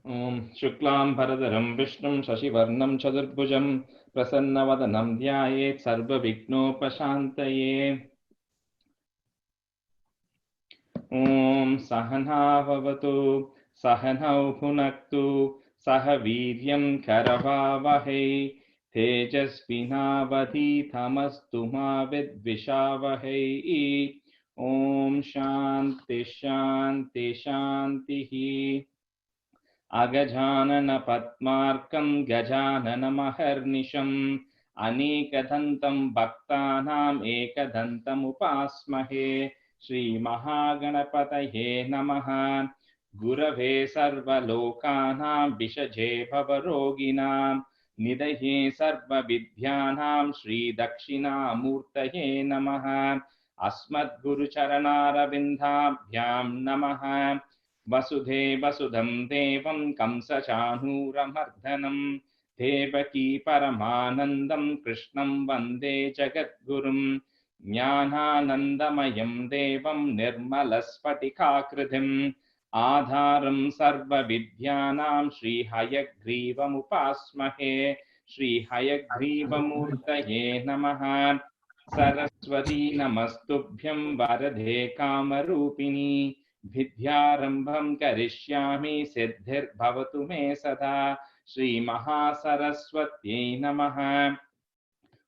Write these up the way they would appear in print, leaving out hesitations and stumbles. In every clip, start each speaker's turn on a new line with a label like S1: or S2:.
S1: ॐ शुक्लांबरधरं विष्णुं शशिवर्णं चतुर्भुजं प्रसन्नवदनं ध्यायेत् सर्वविघ्नोपशान्तये। ॐ सहना भवतु सहनौ भुनक्तु सह वीर्यं करवावहै तेजस्विनावधीतमस्तु मा विद्विषावहै। ॐ शान्ति शान्ति शान्तिः। अगजाननपद्मार्कं गजाननमहर्निशम् अनेकदन्तं भक्तानाम् एकदन्तमुपास्महे। श्रीमहागणपतये नमः। गुरवे सर्वलोकानां विषजे भवरोगिणां निधये सर्वविद्यानां श्रीदक्षिणामूर्तये नमः। अस्मद्गुरुचरणारविन्दाभ्यां नमः। वसुधैवसुधं देवं कंसचाणूरमर्दनं देवकी परमानन्दं कृष्णं वन्दे जगद्गुरुं। ज्ञानानन्दमयं देवं निर्मलस्फटिकाकृतिम् आधारं सर्वविद्यानां श्रीहयग्रीवमुपास्महे। श्रीहयग्रीवमूर्तये नमः। सरस्वती नमस्तुभ्यं वरदे कामरूपिणी विद्यारंभं करिष्यामि सिद्धिर्भवतु मे सदा। श्रीमहासरस्वत्यै नमः।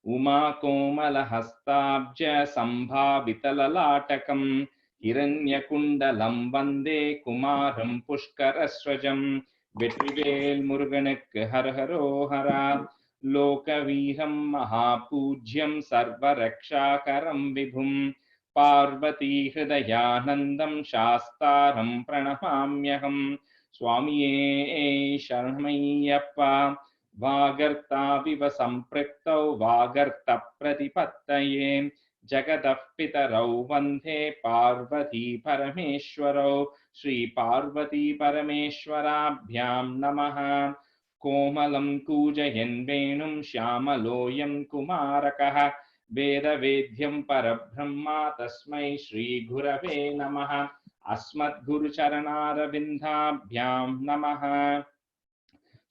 S1: उमाकोमलहस्ताब्ज सम्भावितललाटकं हिरण्यकुण्डलं वन्दे कुमारं पुष्करस्वजं। வெற்றிவேல் முருகனுக்கு ஹரஹரோஹரா. लोकवीरं महापूज्यं सर्वरक्षाकरं विभुं पार्वती हृदयानन्दं शास्तारं प्रणमाम्यहं। स्वामिये शरणमय्यप्पा। वागर्ताविव सम्पृक्तौ वागर्तप्रतिपत्तये जगतः पितरौ वन्दे पार्वती परमेश्वरौ। श्रीपार्वती परमेश्वराभ्यां नमः। कोमलं कूजयन् वेणुं श्यामलोऽयं कुमारकः वेदवेद्यं परब्रह्मा तस्मै श्रीगुरवे नमः। अस्मद्गुरुचरणारविन्दाभ्यां नमः।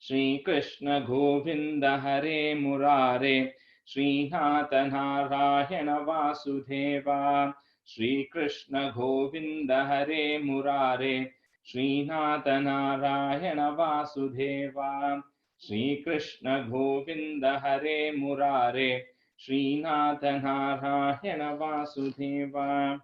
S1: श्रीकृष्ण गोविन्द हरे मुरारे श्रीनाथ नारायण वासुदेवा। श्रीकृष्ण गोविन्द हरे मुरारे श्रीनाथ नारायण वासुदेवा। श्रीकृष्ण गोविन्द हरे मुरारे श्रीनाथ नारायण वासुदेवा।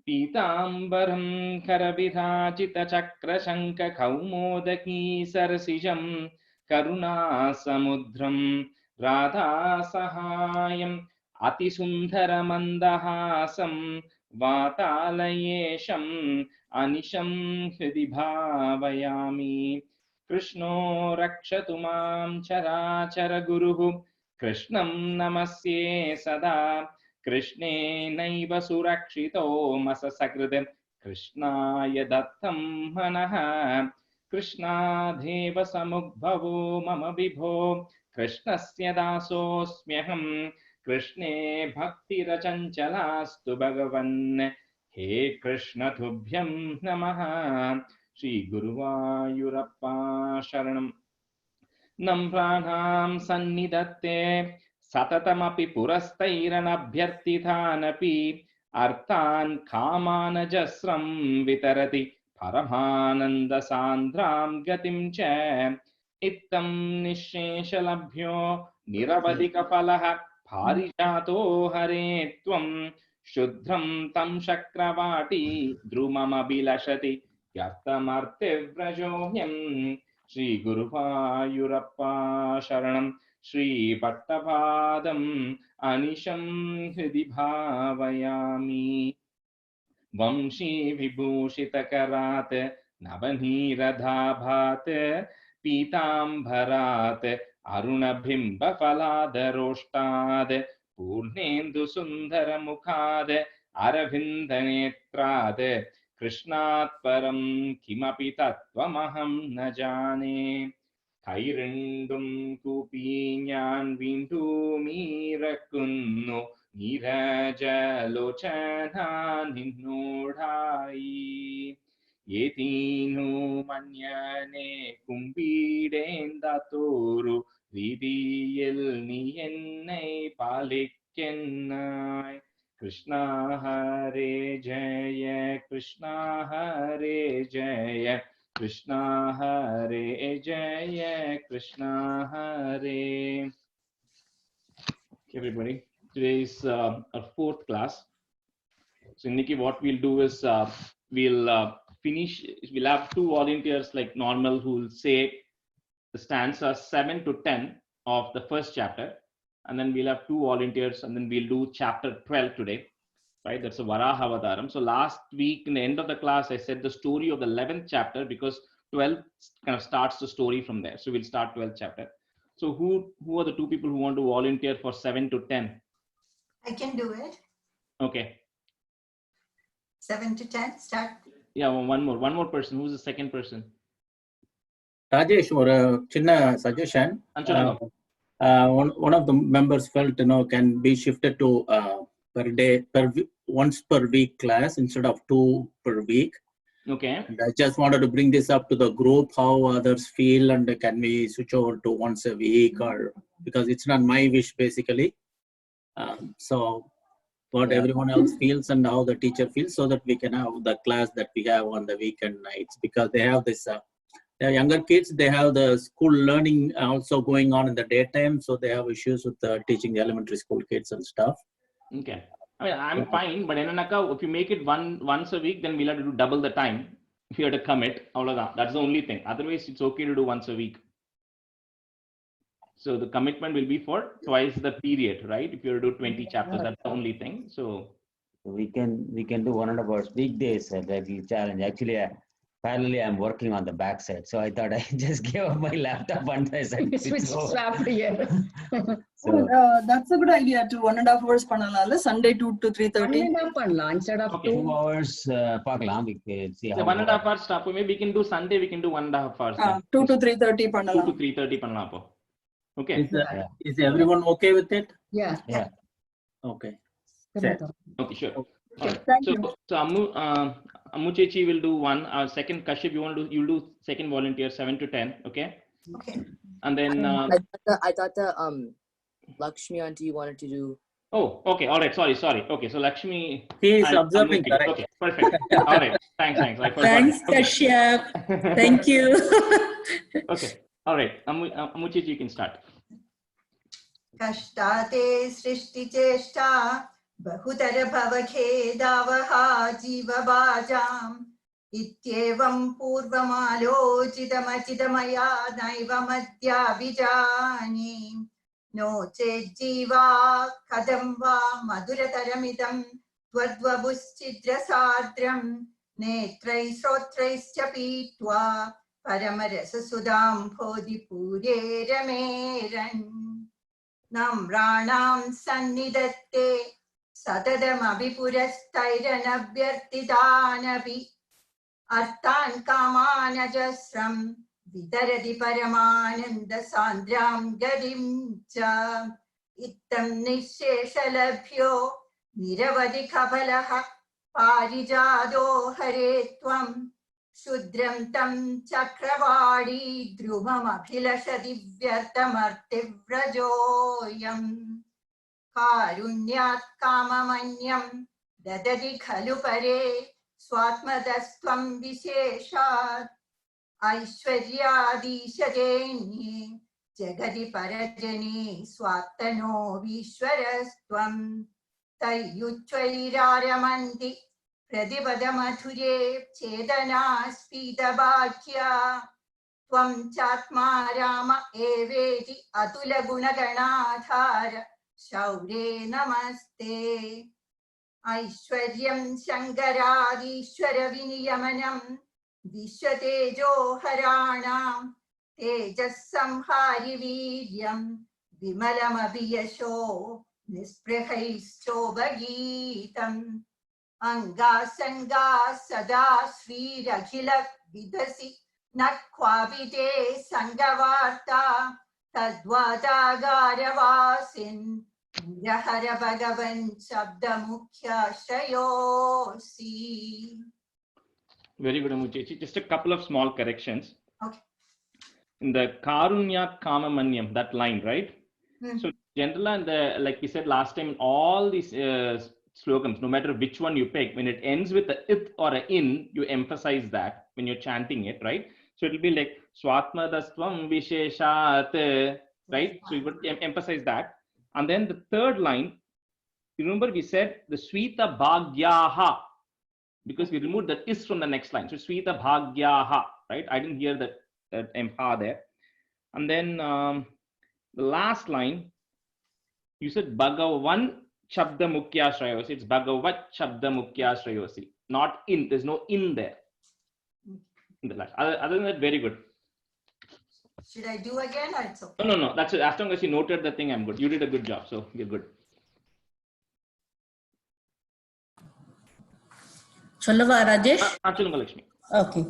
S1: पीताम्बरं करविराजितचक्रशङ्खकौमोदकी सरसिजं करुणासमुद्रं राधासहायम् अतिसुन्दरमन्दहासं वातालयेशम् अनिशं हृदि भावयामि। कृष्णो रक्षतु मां चराचरगुरुः कृष्णं नमस्ये सदा। कृष्णेनैव सुरक्षितो मससकृत् कृष्णाय दत्तं मनः। कृष्णादेव समुद्भवो मम विभो कृष्णस्य दासोऽस्म्यहं। कृष्णे भक्तिरचञ्चलास्तु भगवन् हे कृष्ण तुभ्यं नमः। श्रीगुरुवायूरप्पा शरणम्। नम्राणां सन्निधत्ते सततमपि पुरस्तैरनभ्यर्थितानपि अर्थान् कामानजस्रं वितरति परमानन्दसान्द्रां गतिं च। इत्थं निःशेषलभ्यो निरवधिकफलः पारिजातो हरे त्वं शुद्रं तं शक्रवाटी द्रुममभिलषति व्यर्थमर्तिव्रजोऽयम्। श्रीगुरुवायूरप्पा शरणं। श्रीपट्टपादम् अनिशं हृदि भावयामि। वंशीविभूषितकरात् नवनीरदाभात् पीताम्बरात् अरुणबिम्बफलादरोष्टात् पूर्णेन्दुसुन्दरमुखात् अरविन्दनेत्रात् कृष्णात् परं किमपि तत्त्वमहं न जाने। കൈരണ്ടും കൂപ്പി ഞാൻ വീണ്ടുമീറക്കുന്നു നീരജലോചന നിന്നോടായി. Yetinu manyane kumbidendatoru vidiyil ni ennai palikkennai. Krishna Hare Jaya, Krishna Hare Jaya, Krishna Hare Jaya, Krishna Hare. Everybody, today is our fourth class. So Nikki, what we'll do is we'll have two volunteers like normal who will say the stanzas 7 to 10 of the first chapter, and then we'll have two volunteers, and then we'll do chapter 12 today, right? That's a Varaha Avataram. So last week in the end of the class, I said the story of the 11th chapter because 12 kind of starts the story from there. So we'll start 12th chapter. So who are the two people who want to volunteer for 7 to 10?
S2: I can do it.
S1: Okay.
S2: 7 to 10, start.
S1: Yeah, one more person. Who's the second person?
S3: Rajesh, or a chinna suggestion. One of the members felt, can be shifted to once per week class instead of 2 per week.
S1: Okay.
S3: And I just wanted to bring this up to the group, how others feel, and can we switch over to once a week, or because it's not my wish basically. So what everyone else feels and how the teacher feels, so that we can have the class that we have on the weekend nights, because they have this. They're younger kids, they have the school learning also going on in the daytime, so they have issues with teaching the elementary school kids and stuff.
S1: Okay. I mean, I'm fine, but if you make it once a week, then we'll have to do double the time if you have to commit. That's the only thing. Otherwise, it's okay to do once a week. So the commitment will be for twice the period, right? If you have to do 20 chapters, that's the only thing. So
S4: we can do 1.5 hours weekdays. That will challenge. Actually, parallelly, I'm working on the backside, so I thought I just gave up my laptop and I said,
S5: swap here.
S4: So
S6: that's a good idea too. 1.5 hours panalala, Sunday 2 to 3:30.
S5: 1.5 pannalam instead of 2
S4: hours. Paakalam, we can see how.
S1: 1.5 hours stop. Maybe we can do Sunday. We can do 1.5 hours.
S6: 2 to 3:30 pannalam.
S1: 2 to 3:30 pannalam. Okay.
S3: Is everyone okay with it?
S5: Yeah.
S3: Okay.
S1: Okay, sure.
S6: Okay, thank you.
S1: So Ammu Chechi will do one. Second, Kashyap, you'll do second volunteer 7 to 10. Okay.
S2: Okay.
S1: And then
S7: I thought the Lakshmi auntie wanted to do.
S1: Oh, okay. All right. Sorry. Okay. So Lakshmi.
S3: He is observing. Correct.
S1: Okay. Perfect. All right. Thanks.
S6: Thanks, Kashyap. Thank you.
S1: Okay. All right. Ammu Chechi, you can start.
S2: Kashtate srishti cheshta bahutara bhavakhedavaha jiva bhajam ityevam purvamalochitamachidamaya naiva madhyabhijani no chejiva kadam va madurataramidam tvadvabuschidra netrai srotraischa pitva paramarasasudam bodhipure rameran Namranam sannidatte satadamabhipurastairanabhyartidanapi arthan kamanajasram vidaradi paramananda sandram gadim cha ittam nisheshalabhyo niravadi kabalaha parijado hare tvam Shudram tam chakravadi dhrumam abhilashadi vyartamartivrajoyam karunyat kamamanyam dadadi khalu pare swatmadastvam visheshat aishwaryadishajeni jagadi parajani swatano vishwarastvam tayyuchvairaramandi Pradipadamathure Chedana Spidabhakya Tvam Chatma Rama Eveti Atula Gunaganadhara Shaure Namaste Aishwaryam Shankaradishwara Viniyamanam Vishwatejo Haranam Tejas Samhari Viryam Vimalam Abhiyasho Nisprahaishobhagitam Anga Sanga Sada Sri Rakhila Vidasi Nakwavite Sangavarta Tadvada Garavasin Nirahara Bhagavan Shabda Mukhya Shayosi.
S1: Very good, Amuchechi. Just a couple of small corrections.
S2: Okay.
S1: In the Karunyat Kamamanyam, that line, right?
S2: Hmm.
S1: So general and like we said last time, all these slogans, no matter which one you pick, when it ends with a it or a in, you emphasize that when you're chanting it, right? So it will be like Swatmadastvam Visheshat, right? So you would emphasize that. And then the third line, remember we said the Swita Bhagyaha, because we removed that is from the next line. So Swita Bhagyaha, right? I didn't hear that ha there. And then the last line, you said Bhagavan Shabda Mukhya Shrayosi. It's Bhagavat Shabda Mukhya Shrayosi. Not in. There's no in there. In the last. Other than that, very good.
S2: Should I do again or it's okay?
S1: No. That's it. As long as you noted the thing, I'm good. You did a good job. So you're good.
S8: Chollava Rajesh?
S1: Cholunga Lakshmi.
S8: Okay.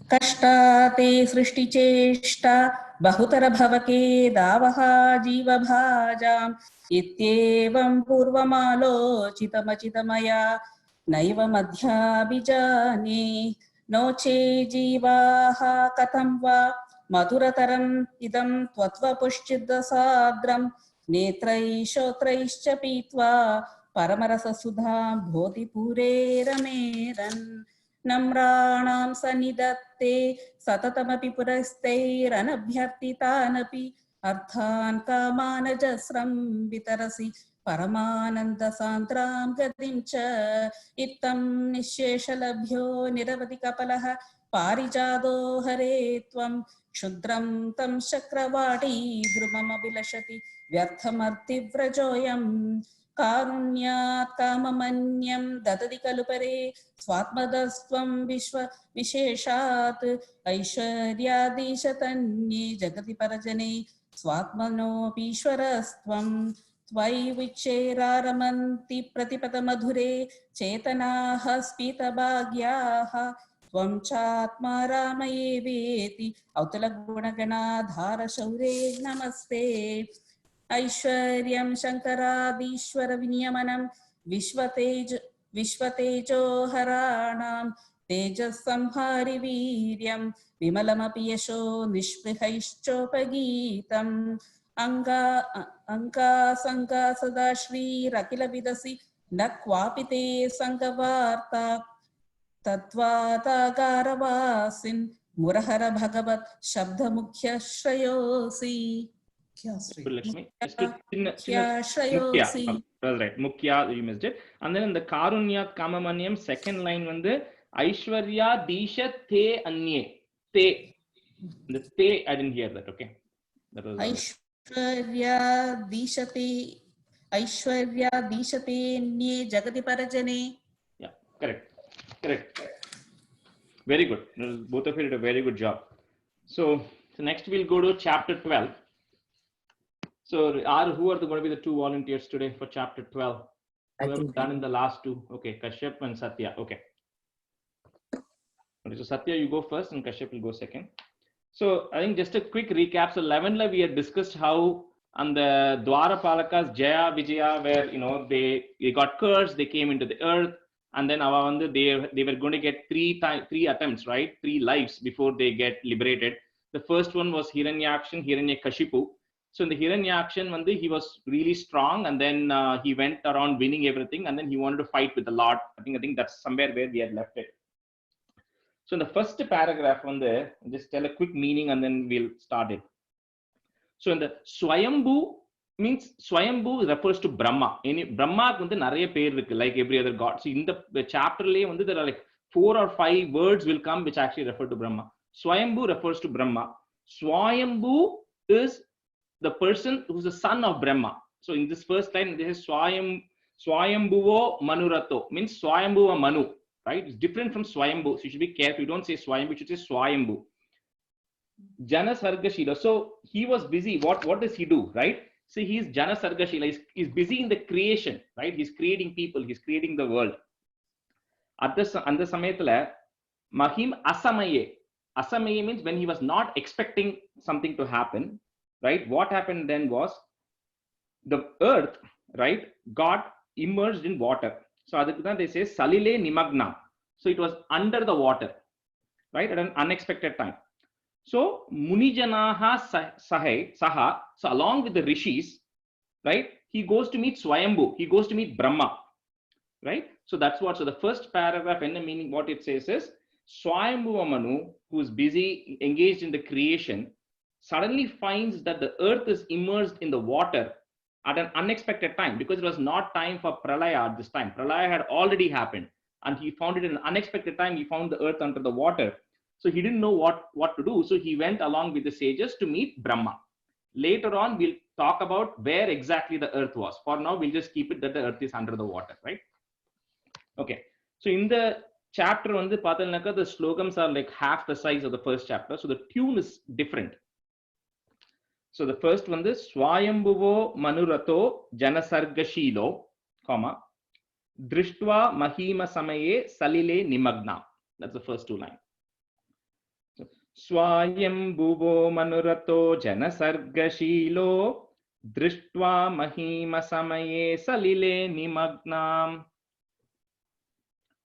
S8: Kashtate srishticheshta bahutara bhavake davaha jiva bhajam ityevam purvamalo chitamachitamaya naiva madhyabhijane noche jivaha katam va madhurataram idam tvatva pushchidasadram netrai shotraischa pitva paramarasa sudha bhoti pure rameran Namranam sanidatte satatamapi purastairanabhyartitanapi arthan kamanajasram vitarasi paramananda santram gadimcha ittam nisheshalabhyo niravati kapalaha parijado hare tvam kshudram tam shakravati drumam abhilashati vyarthamarti vrajoyam Karunyat kamamanyam dadadi kalupare swatmadastvam vishwa visheshat aishwaryadishatanye jagati parajane swatmano pishwarastvam tvai vicheramanti pratipata madhure chetanaha spita bhagyaha tvam chatma ramaye veti autala gunagana shaure namaste Aishwaryam Shankaradishwara Vinyamanam Vishvatejo Haranam Tejas Samhari Viryam Vimalamapi Yasho Nishprihaishchopagitam Anga Sanga Sadashri Rakila Vidasi Nakwapite Sangavarta Tatvata Garavasin Murahara Bhagavat Shabda Mukhya Shrayosi
S1: Lakshmi.
S8: Mukhya Shrayosi.
S1: That's right. Mukhya, you missed it. And then in the Karunyat Kamamanyam, second line when the Aishwarya Disha Te Anye. Te. The Te, I didn't hear that. Okay. That was
S8: Aishwarya Dishate Nye Jagati Parajane.
S1: Yeah, correct. Very good. Both of you did a very good job. So next we'll go to chapter 12. So who are going to be the two volunteers today for chapter 12? Who have done in the last two? Okay, Kashyap and Satya. Okay. So Satya, you go first and Kashyap will go second. So I think just a quick recap. So 11th we had discussed how on the Dwarapalakas, Jaya, Vijaya, where they got cursed, they came into the earth, and then they were going to get three attempts, right? 3 lives before they get liberated. The first one was Hiranyakshan, Hiranyakashipu. So in the Hiranyakshan, he was really strong, and then he went around winning everything, and then he wanted to fight with the Lord. I think that's somewhere where we had left it. So in the first paragraph, just tell a quick meaning, and then we'll start it. So in the Swayambhu means Swayambhu refers to Brahma. Brahma like every other god. So in the chapter there are like 4 or 5 words will come which actually refer to Brahma. Swayambhu refers to Brahma. Swayambhu is the person who's the son of Brahma. So in this first line, this is Swayambhuvo Manurato, means Swayambhuva Manu, right? It's different from Swayambhu. So you should be careful. You don't say Swayambhu, you should say Swayambhu. Jana Sargashila. So he was busy. What does he do, right? So he's Jana Sargashila. He's busy in the creation, right? He's creating people. He's creating the world. At the Samayatala, Mahim Asamaye. Asamaye means when he was not expecting something to happen. Right? What happened then was the earth, right, got immersed in water. So they say Salile Nimagna. So it was under the water, right, at an unexpected time. So Munijanaha Saha, so along with the rishis, right, he goes to meet Swayambhu, he goes to meet Brahma, right? So that's what, so the first paragraph in the meaning, what it says is, Swayambhuva Manu, who is busy, engaged in the creation, suddenly finds that the earth is immersed in the water at an unexpected time, because it was not time for Pralaya at this time. Pralaya had already happened, and he found it in an unexpected time. He found the earth under the water. So he didn't know what to do. So he went along with the sages to meet Brahma. Later on, we'll talk about where exactly the earth was. For now, we'll just keep it that the earth is under the water, right? Okay. So in the chapter, the slogans are like half the size of the first chapter. So the tune is different. So the first one is Swayambhuvo Manurato Janasargashilo, comma, Drishtva Mahima Samaye Salile Nimagna. That's the first two lines. Swayambhuvo Manurato Janasargashilo, Drishtva Mahima Samaye Salile Nimagna.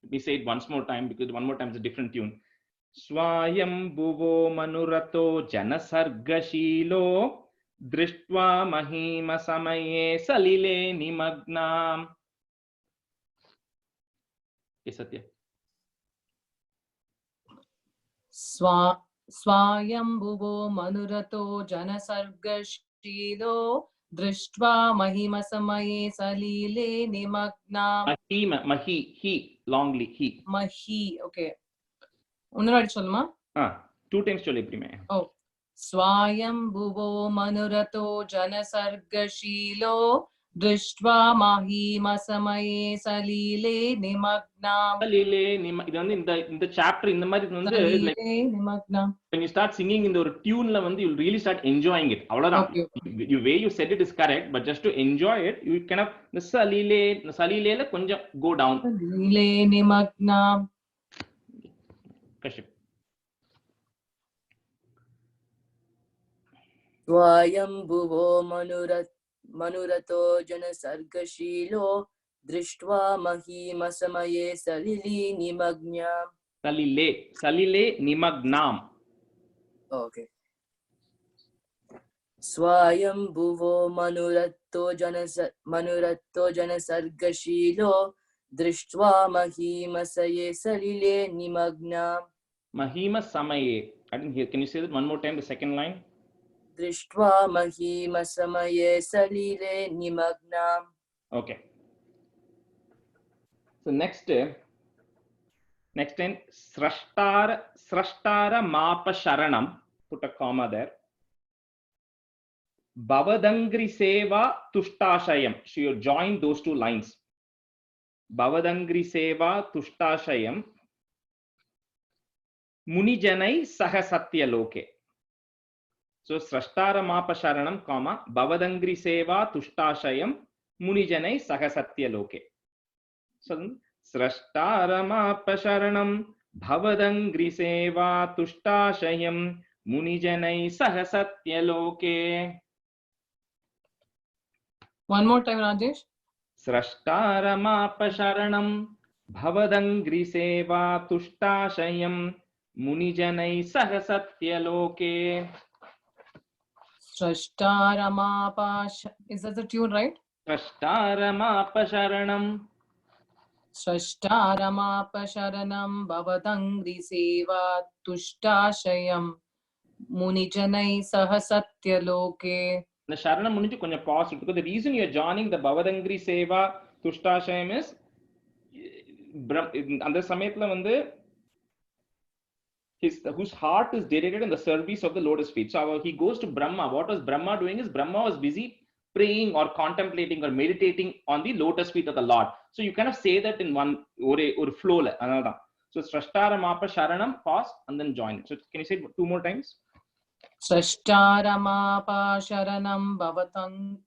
S1: Let me say it once more time, because one more time is a different tune. Swayambhuvo Manurato Janasargashilo, Drishtva Mahima Samaye Salile Nimagna. Yes, Satya.
S9: Swayambhuvo Manurato Janasargashilo, Drishtva Mahima Samaye Salile Nimagna.
S1: Mahima, Mahi, he, longly, he.
S9: Mahi, okay. Unnaadi solluma?
S1: Two times solli prime.
S9: Oh. Swayambhuvo Manurato Janasargashilo, Drishtva Mahima Samaye Salile Nimagna.
S1: Salile Nimagna. In the chapter, in the like, when you start singing in the tune, you'll really start enjoying it. Okay. The way you said it is correct, but just to enjoy it, you kind of the Salile konja go down.
S9: Salile Nimagna.
S1: Kashyap.
S7: Swayambhuvo Manurato Janasargashilo, Drishtva Mahima Samaye Salili Nimagna.
S1: Salile Nimagnam.
S7: Okay. Swayambhuvo Manurato Janasargashilo, Drishtva Mahima Saye Salile Nimagna.
S1: Mahima Samaye. I didn't hear. Can you say that one more time, the second line?
S7: Drishtva Mahima Samaye Salile Nimagna.
S1: Okay. So next time, Srashtara Mapa Sharanam. Put a comma there. Bhavadangri Seva Tushtashayam. So you join those two lines. Bhavadangri Seva Tushtashayam. Munijanai Sahasatya Loke. So Srashtara Mapa Sharanam, comma, Bhavadangri Seva Tushtashayam Munijanai Sahasatya Loke. So Srashtara Mapa Sharanam Bhavadangri Seva Tushtashayam Munijanai Sahasatya Loke.
S9: One more time, Rajesh.
S1: Srashtara Mapa Sharanam Bhavadangri Seva Tushtashayam Munijanai Sahasatya Loke.
S9: Srashtara Mapa. Is that the tune, right?
S1: Srashtara Mapa Sharanam.
S9: Srashtara Mapa Sharanam Bhavadangri Seva Tushtashayam Munijanai Sahasatya Loke.
S1: The Sharanam Muniju konja pause, because the reason you are joining the Bhavadangri Seva Tushtashayam is and the Sametla whose heart is dedicated in the service of the lotus feet. So he goes to Brahma. What was Brahma doing is Brahma was busy praying or contemplating or meditating on the lotus feet of the Lord. So you kind of say that in one or flow. So Srashtara Mapa Sharanam, pause and then join it. So can you say it two more times?
S9: Srashtara Mapa Sharanam Bhavatang.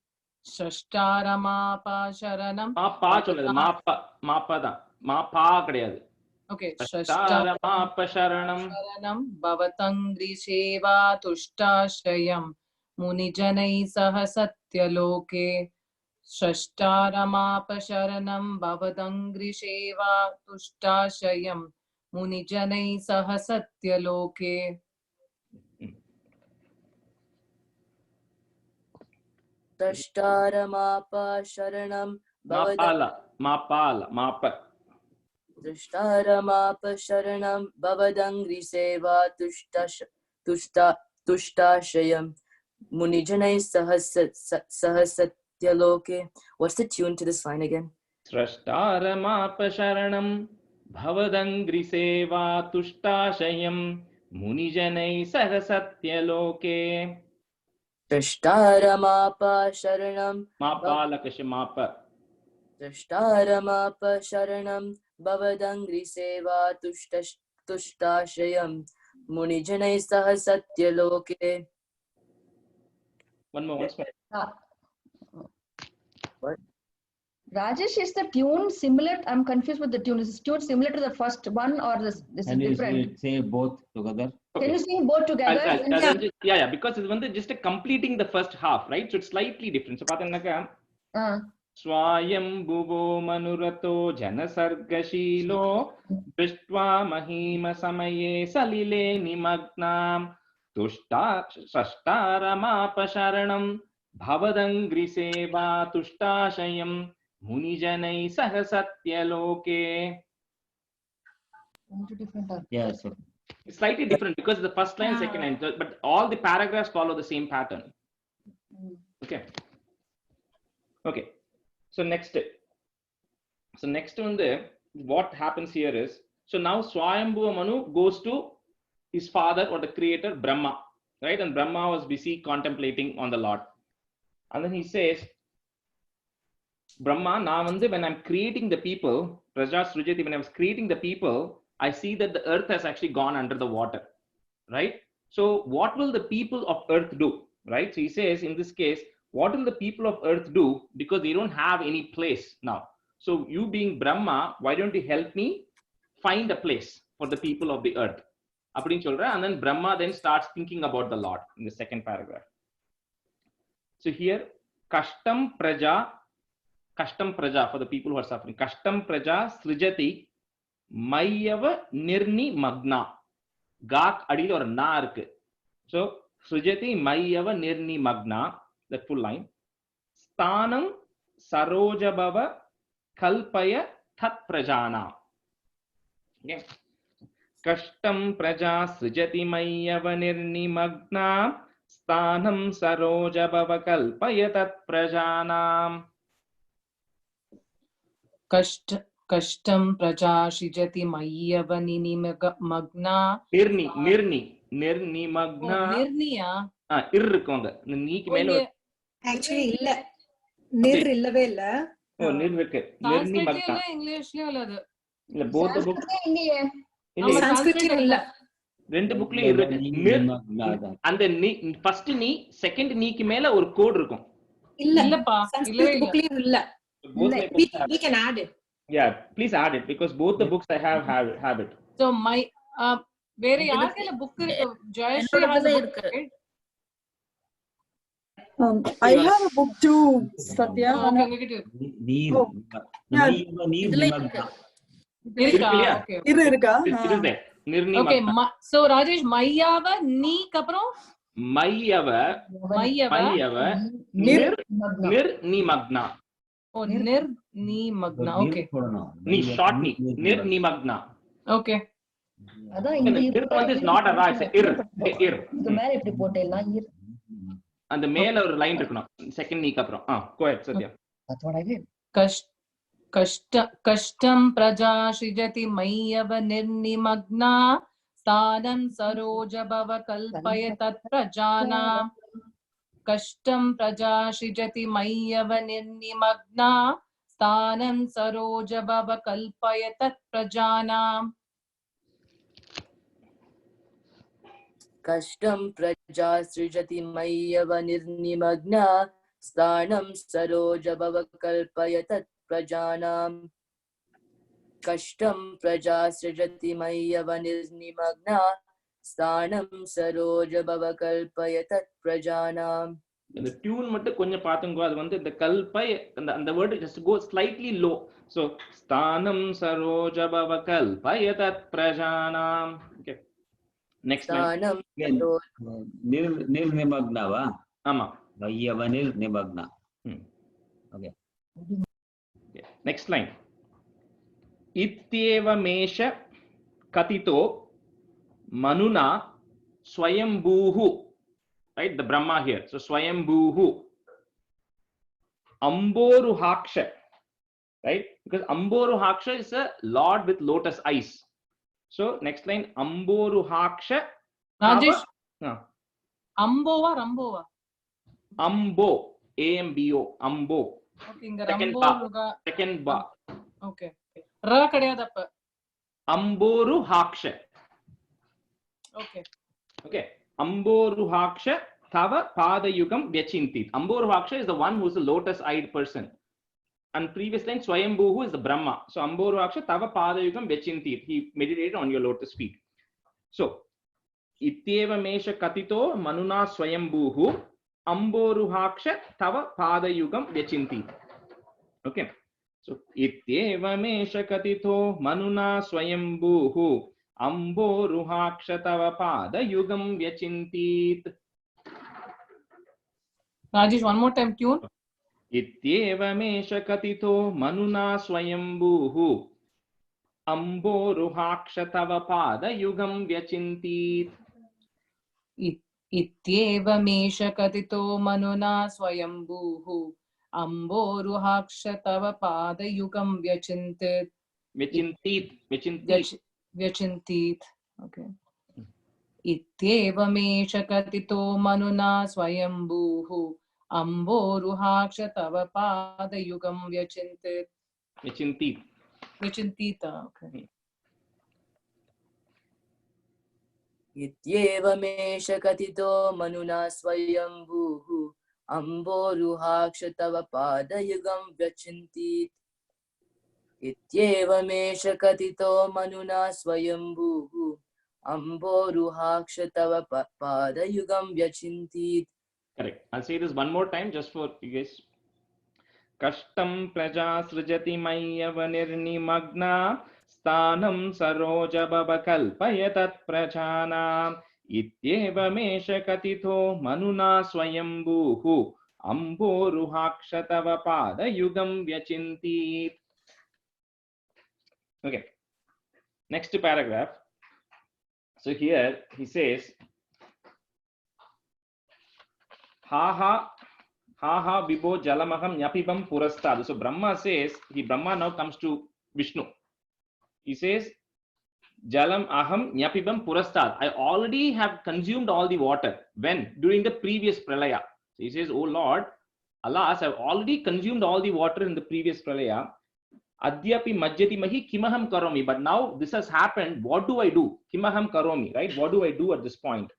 S9: Srashtara Mapa Sharanam.
S1: Mapa kadayadu.
S9: Okay.
S1: Srashtara Mapa Sharanam
S9: Bhavatangri Seva Tushtashayam Munijanai Sahasatya Loke. षष्ठारमापशरणं भवदङ्घ्रिसेवा तुष्टाशयं मुनिजनैः सह सत्यलोके
S7: द्रष्टारमापशरणं द्रष्टारमापशरणं भवदङ्घ्रिसेवा तुष्टाशयं मुनिजनैः सह सत्यलोके. What's the tune to this line again?
S1: Srashtaramapasharanam bhavadangriseva tuštāṣayam munijanai sahasatyaloke.
S7: Drashtaramapasharanam
S1: Mapalakashamapa.
S7: Drashtaramapasharanam bhavadangriseva tuštashayam मुनिजनैः सह सत्यलोके.
S1: One more, once more.
S7: What?
S5: Rajesh, is the tune similar? I'm confused with the tune. Is the tune similar to the first one or this is
S4: Can you
S5: different?
S4: say both together?
S5: Can you sing both together?
S1: Yeah, because it's just completing the first half, right? So it's slightly different. So, pathannaka, Swayam bhuvo manurato janasargashilo drishtva mahima samaye salile nimagnam tushta sashtaramapasharanam bhavadangriseva tuštāṣayam munijanai sahasatyaloke.
S4: Yes.
S1: It's slightly different because the first line, second line, but all the paragraphs follow the same pattern. Okay. Okay. So next one there, what happens here is, so now Swayambhuva Manu goes to his father or the creator Brahma, right? And Brahma was busy contemplating on the Lord. And then he says, Brahma, when I'm creating the people, Praja Srujati, when I was creating the people, I see that the earth has actually gone under the water, right? So what will the people of earth do, right? So he says, in this case, what will the people of earth do? Because they don't have any place now. So you being Brahma, why don't you help me find a place for the people of the earth? And then Brahma then starts thinking about the Lord in the second paragraph. So here, Kashtam Praja for the people who are suffering. Kashtam Praja Srijati Mayava Nirni Magna. Gak adil or na irukku. So Srijati Mayava Nirni Magna. That full line. Sthanam Sarojabhava Kalpaya Tat Prajana. Okay. Kashtam Praja Srijati Mayava Nirni Magna. Sthanam Sarojabhava Kalpaya Tat Prajana.
S9: Kashtam Praja Shijati Mayyava Nini Magna.
S1: Nirni Magna.
S9: Nirniya.
S1: Irrukonga. Neeki mele.
S2: Actually, illa. Nir illave illa.
S1: Oh, nir irukku. Nirni Magna.
S9: English la illa.
S1: Illa both the books.
S2: Sanskrit illa.
S1: ரெண்டு புக்லயும் இருக்கு. அந்த first நீ second நீக்கு மேல ஒரு code இருக்கும்.
S9: இல்லப்பா
S2: Sanskrit புக்லயும் இல்ல. We can add it.
S1: Yeah, please add it because both the books I have it.
S9: So my வேற யார்கிட்ட புக் இருக்கு? Jayashree has a book, right?
S6: I have a book too, Satya.
S9: Okay, so Rajesh, Mayyava நீ அப்புறம்
S1: மையவ நிர் நீ மக்னா.
S9: Oh, nir ni magna. Okay.
S1: Ni short ni. Nir ni magna.
S9: Okay.
S5: அதான்
S1: Nir is not a ra, it's a ir.
S5: இது மேல இப்படி போட்டேன்னா ir.
S1: அந்த மேல ஒரு லைன் இருக்கணும். செகண்ட் நீக்கு அப்புறம். Go ahead, Satya.
S5: That's what I did.
S9: Kashtam praja shijati mayyava nirnimagna sthanam sarojabhava kalpaya tat prajana. Kashtam praja shijati mayyava nirnimagna sthanam sarojabhava kalpaya tat prajana.
S7: Kashtam praja srijati mayyava nirnimagna sthanam sarojabhava kalpaya tat prajanam. Kashtam praja srijati mayyava nirnimagna sthanam sarojabhava kalpaya tat prajanam.
S1: இந்த tune மட்டும் கொஞ்சம் பாத்துங்க. அது வந்து இந்த கல்பை அந்த word just go slightly low. So sthanam sarojabhava kalpaya tat prajanam. Okay, next line.
S4: Nil nimagna va?
S1: Ama.
S4: Vayyavanil nimagna. Okay.
S1: Next line. Ityeva mesha katito manuna swayambhuhu. Right, the Brahma here. So swayambhuhu. Amboruhaksha. Right, because Amboruhaksha is a lord with lotus eyes. So next line, Amboruhaksha.
S9: Rajesh.
S5: Ambova, Rambova.
S1: Ambo, AMBO, Ambo.
S5: Okay, inga
S1: Second
S5: Rambo
S1: ba. Second ba.
S5: Okay. Ra kadiyadappa.
S1: Amboruhaksha.
S5: Okay.
S1: Okay. Amboruhaksha tava padayugam vyachintit. Amboruhaksha is the one who is a lotus-eyed person. And previous line, Swayambhuhu is the Brahma. So Amboruhaksha tava padayugam vyachintit. He meditated on your lotus feet. So ityeva mesha katito manuna Swayambhuhu Amboruhaksha tava padayugam vyachintit. Okay. So ityeva mesha katito manuna Swayambhuhu Amboruhaksha tava padayugam vyachintit.
S9: Rajesh, one more time tune.
S1: Ityeva mesha katito manuna Swayambhuhu Amboruhaksha tava padayugam vyachintit.
S9: Ityeva mesha katito manuna swayambhuhu Amboruhaksha tava padayugam vyachintit. Vyachintit. Okay. Ityeva mesha katito manuna swayambhuhu Amboruhaksha tava padayugam vyachintit. Vyachintita. Okay.
S7: Ityeva mesha katito manuna swayambhuhu Amboruhaksha tava padayugam vyachintit. Ityeva mesha katito manuna swayambhuhu Amboruhaksha tava padayugam vyachintit.
S1: Correct. I'll say this one more time just for you guys. Kashtam praja srijati mayyavanirnimagna sthanam sarojabhava kalpayatat prajanam ityeva mesha katito manuna swayambhuhu Amboruhaksha tava padayugam vyachintit. Okay. Next paragraph. So here he says, ha ha vibho jalamaham nyapibam purastad. So Brahma says, Brahma now comes to Vishnu. He says, jalam aham nyapibam purastad. I already have consumed all the water. When? During the previous pralaya. So he says, oh Lord, alas, I've already consumed all the water in the previous pralaya. Adyapi majjati mahi kimaham karomi. But now this has happened. What do I do? Kimaham karomi, right? What do I do at this point?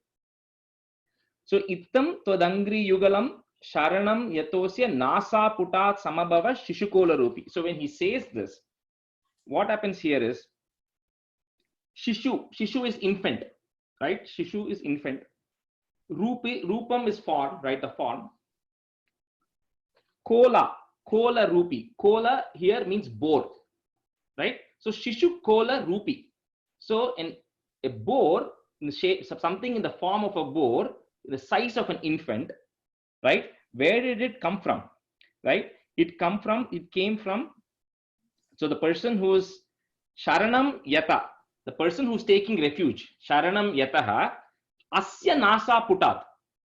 S1: So ittam todangri yugalam sharanam yatosya nasa putat samabhava shishukola rupi. So when he says this, what happens here is Shishu is infant, right? Shishu is infant. Rupam is form, right? The form. Kola rupi. Kola here means boar, right? So Shishu kola rupi. So in a boar, in the shape, something in the form of a boar, the size of an infant, right? Where did it come from, right? It came from, so the person who is sharanam yata, the person who's taking refuge, sharanam yataha asya nasa putat.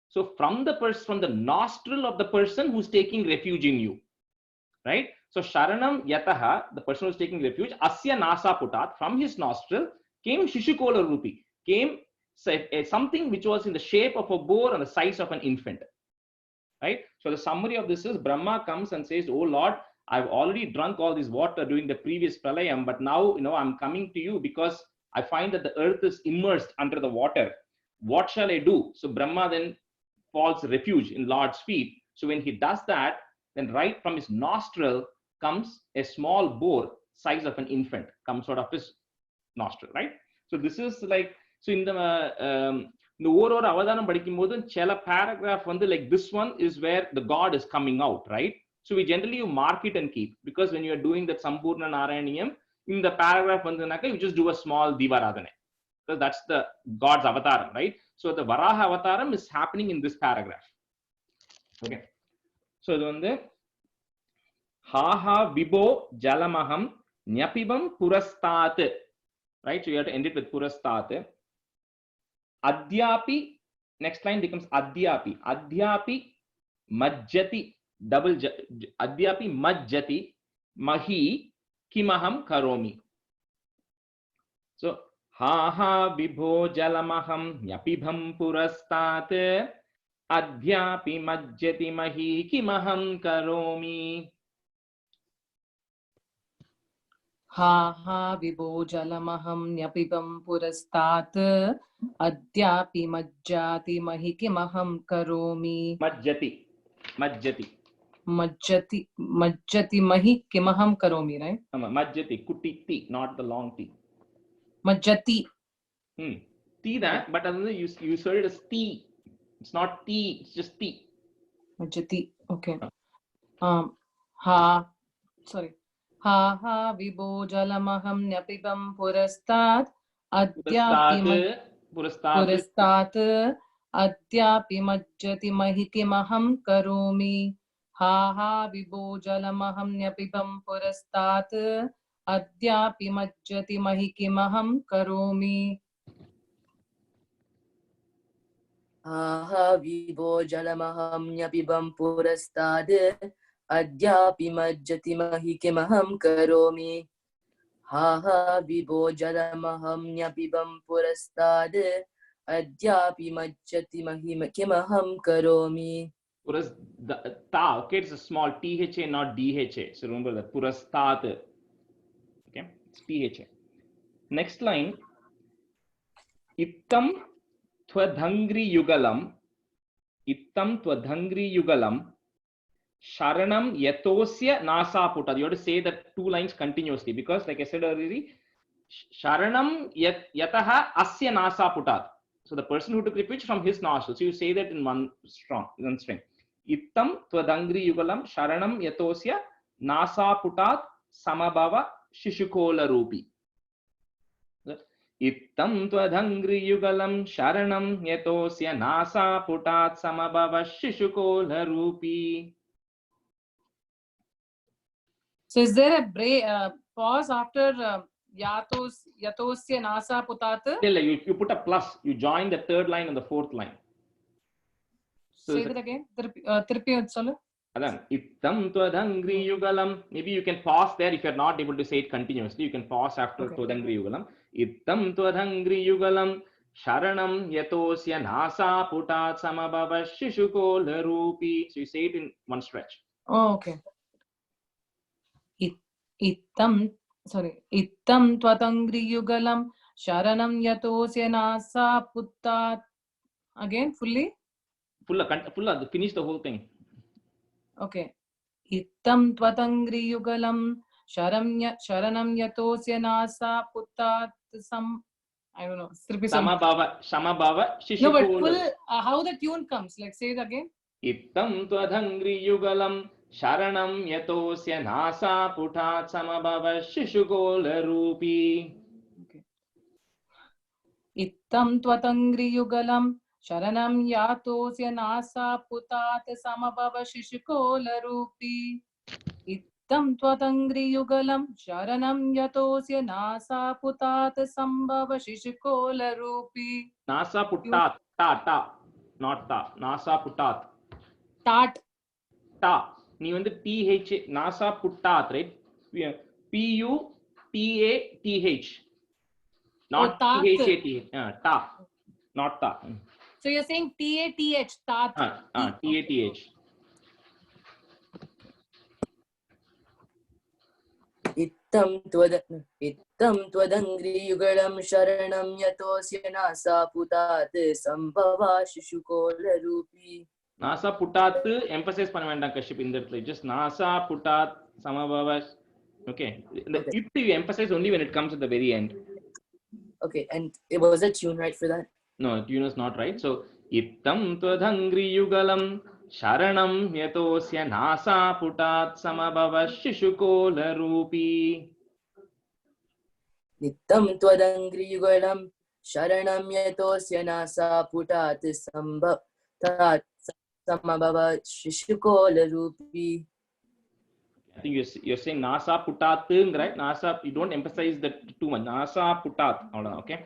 S1: So from the nostril of the person who's taking refuge in you, right? So sharanam yataha, the person who's taking refuge, asya nasa putat, from his nostril came shishukola rupi, came something which was in the shape of a boar and the size of an infant, right? So the summary of this is Brahma comes and says, oh Lord, I've already drunk all this water during the previous pralayam, but now I'm coming to you because I find that the earth is immersed under the water. What shall I do? So Brahma then falls refuge in Lord's feet. So when he does that, then right from his nostril comes a small boar size of an infant, comes out of his nostril, right? So this is like, so in the இந்த ஒரு அவதாரம் படிக்கும் போது சில paragraph வந்து like this one is where the god is coming out, right? So we generally you mark it and keep, because when you are doing that Sampurna Narayaniyam, in the paragraph vandunaka you just do a small Divaradhana, because that's the god's avataram, right? So the Varaha avataram is happening in this paragraph. Okay, so idu vandu ha ha vibho jalamaham nyapibam purastat, right? So you have to end it with purastat. Adhyapi, next line becomes adhyapi. Adhyapi majjati, double adhyapi majjati mahi kimaham karomi. So ha ha vibho jalamaham nyapibham purastat adhyapi majjati mahi kimaham karomi.
S9: हा हा विभो जलमहं न्यपिबं पुरस्तात् अद्यापि मज्जाति महि किमहं करोमि.
S1: Majjati, majjati,
S9: मज्जति मज्जति महि किमहं करोमि, right?
S1: majjati, kuti ti, not the long t.
S9: मज्जति.
S1: T that, but you said it as t. It's not t, it's just t.
S9: मज्जति. Okay. हा sorry. हा हा विभो जलमहं न्यपिबं पुरस्तात् पुरस्तात् अद्यापि मज्जति महि किमहं करोमि. हा हा विभो जलमहं न्यपिबं पुरस्तात् अद्यापि मज्जति महि किमहं करोमि.
S7: हा हा विभो जलमहं न्यपिबं पुरस्तात् अद्यापि मज्जति महि किमहं करोमि. हा हा विभो जलमहं न्यपिबं पुरस्तात् अद्यापि मज्जति महि किमहं करोमि.
S1: Purasta, okay, it's a small tha, not dha. So remember that purastat. Okay, it's tha. Next line. Ittam twadhangri yugalam. Ittam twadhangri yugalam. Sharanam yatosya nasa putat. You have to say that two lines continuously, because like I said earlier, Sharanam yataha asya nasa putat. So the person who took the pitch from his nostrils. So you say that in one string. Ittam twadangri yugalam sharanam yatosya nasa putat samabhava shishukola rupi. Ittam twadangri yugalam sharanam yatosya nasa putat samabhava shishukola rupi.
S9: So is there a pause after yatosya nasa putat?
S1: You put a plus. You join the third line and the fourth line. So
S9: say that again. Tiruppi sollu.
S1: Adan ittam twadangri yugalam. Maybe you can pause there if you're not able to say it continuously. You can pause after twadangri yugalam. Ittam twadangri yugalam sharanam yatosya nasa putat samabhava shishukola rupi. So you say it in one stretch.
S9: Oh, okay. Ittam twadangri yugalam sharanam yatosya nasa putat. Again, fully?
S1: Full, finish the whole thing.
S9: Okay. Ittam twadangri yugalam sharanam yatosya nasa putat I don't know.
S1: Samabhava shishukola.
S9: No, but full, how the tune comes, like say it again.
S1: Ittam twadangri yugalam sharanam yatosya nasa putat samabhava shishukola rupi.
S9: Okay. Ittam twadangri yugalam sharanam yatosya nasa putat samabhava shishukola rupi. Ittam twadangri yugalam sharanam yatosya nasa putat sambhava shishukola rupi.
S1: Nasa putat, ta, not ta. Nasa putat.
S9: Tat.
S1: Ta. நீ வந்து TH, NASA putat, right? PUTATH. Not THATH. Ta. Not ta.
S9: So you're saying TATH, tat.
S1: TATH.
S7: Ittam twadangri yugalam sharanam yatosya nasa putat sambhava shishukola rupi.
S1: NASA putat emphasize பண்ண வேண்டாம் கஷ்யப் இந்த இடத்துல. Just NASA putat samabhava. Okay. It you emphasize only when it comes at the very end.
S7: Okay, and it was a tune right for that?
S1: No, tune is not right. So ittam twadhangri yugalam sharanam yatosya nasa putat samabhava shishukola rupi.
S7: Nittam twadangri yugalam sharanam yatosya nasa putat samabhava shishukola rupi.
S1: I think you're saying nasa putat, right? Nasa, you don't emphasize that too much. Nasa putat. Okay.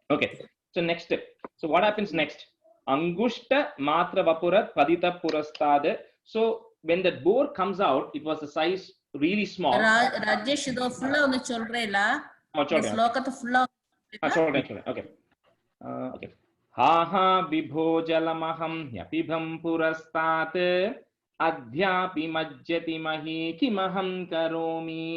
S1: Okay. So next step. So what happens next? Angushta matra vapurat padita purastad. So when that boar comes out, it was the size really small.
S8: Rajesh இதோ ஃபுல்லா ஒன்னு சொல்றேலா இந்த
S1: சொல்றேன்.
S8: ஸ்லோகத்தை ஃபுல்லா
S1: சொல்றேன். Okay. Okay. Ha ha vibho jalamaham yapibham purastat adhyapi majjati mahi kimaham karomi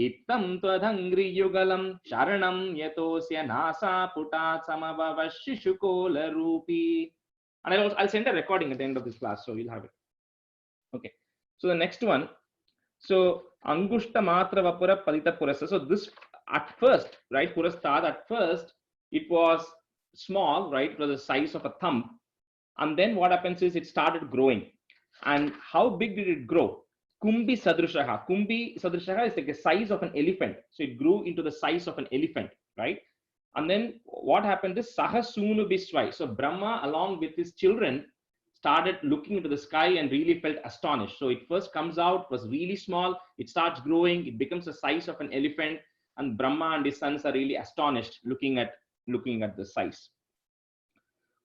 S1: ittam twadhangri yugalam sharanam yatosya nasa putat samabhava shishukola rupi. And I'll send a recording at the end of this class, so you'll have it. Okay. So the next one. So angushta matra vapura padita purasa. So this at first, right, purastad, at first it was small, right? It was the size of a thumb. And then what happens is it started growing. And how big did it grow? Kumbi sadrishaha. Kumbi sadrishaha is like the size of an elephant. So it grew into the size of an elephant, right? And then what happened is Sahasunu Biswai. So Brahma, along with his children, started looking into the sky and really felt astonished. So it first comes out, was really small. It starts growing. It becomes the size of an elephant. And Brahma and his sons are really astonished looking at the size.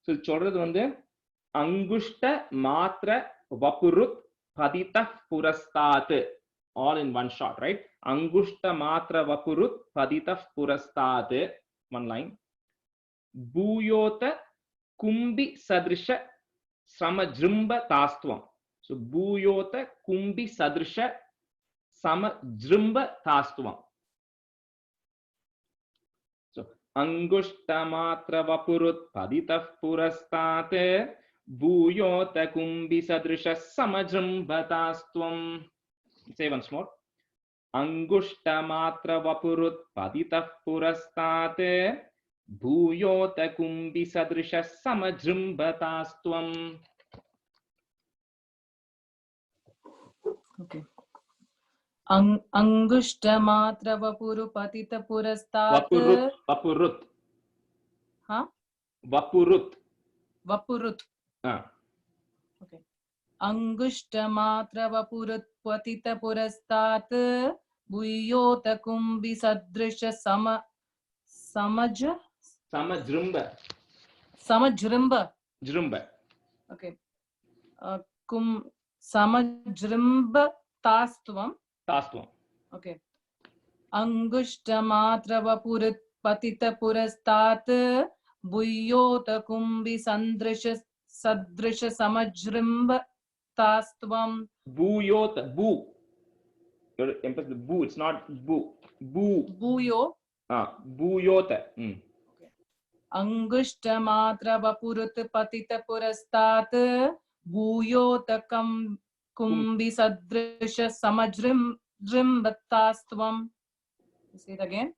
S1: So சொல்றது வந்து Angushta matra vapurut padita purastat, all in one shot, right? Angushta matra vapurut padita purastat, one line. Bhuyota kumbi sadrisha samajrimba tastvam. So bhuyota kumbi sadrisha samajrimba tastvam. So Angushta matra vapurut padita purastat bhuyota kumbi sadrisha samajrimbatastvam. Say once more. Angushta matra vapurut padita purastat bhuyota kumbi sadrisha samajrimbatastvam.
S9: Okay. Angushta matra vapuru patita purastat.
S1: Vapurut.
S9: Huh?
S1: Vapurut.
S9: Okay. Angushta matra vapurut patita purastat bhuyota kumbi sadrisha samajrimba. Okay. Samajrimba tastvam. Okay. Angushta matra vapurit patita purastat bhuyota kumbi sadrisha samajrimba tastvam.
S1: Bhuyota. Boo. You're emphasizing the boo. It's not boo. Boo.
S9: Bhuyo.
S1: Bhuyota. Okay.
S9: Angushta matra vapurit patita purastat bhuyota kumbi sadrisha samajrimbatastvam. Say it again.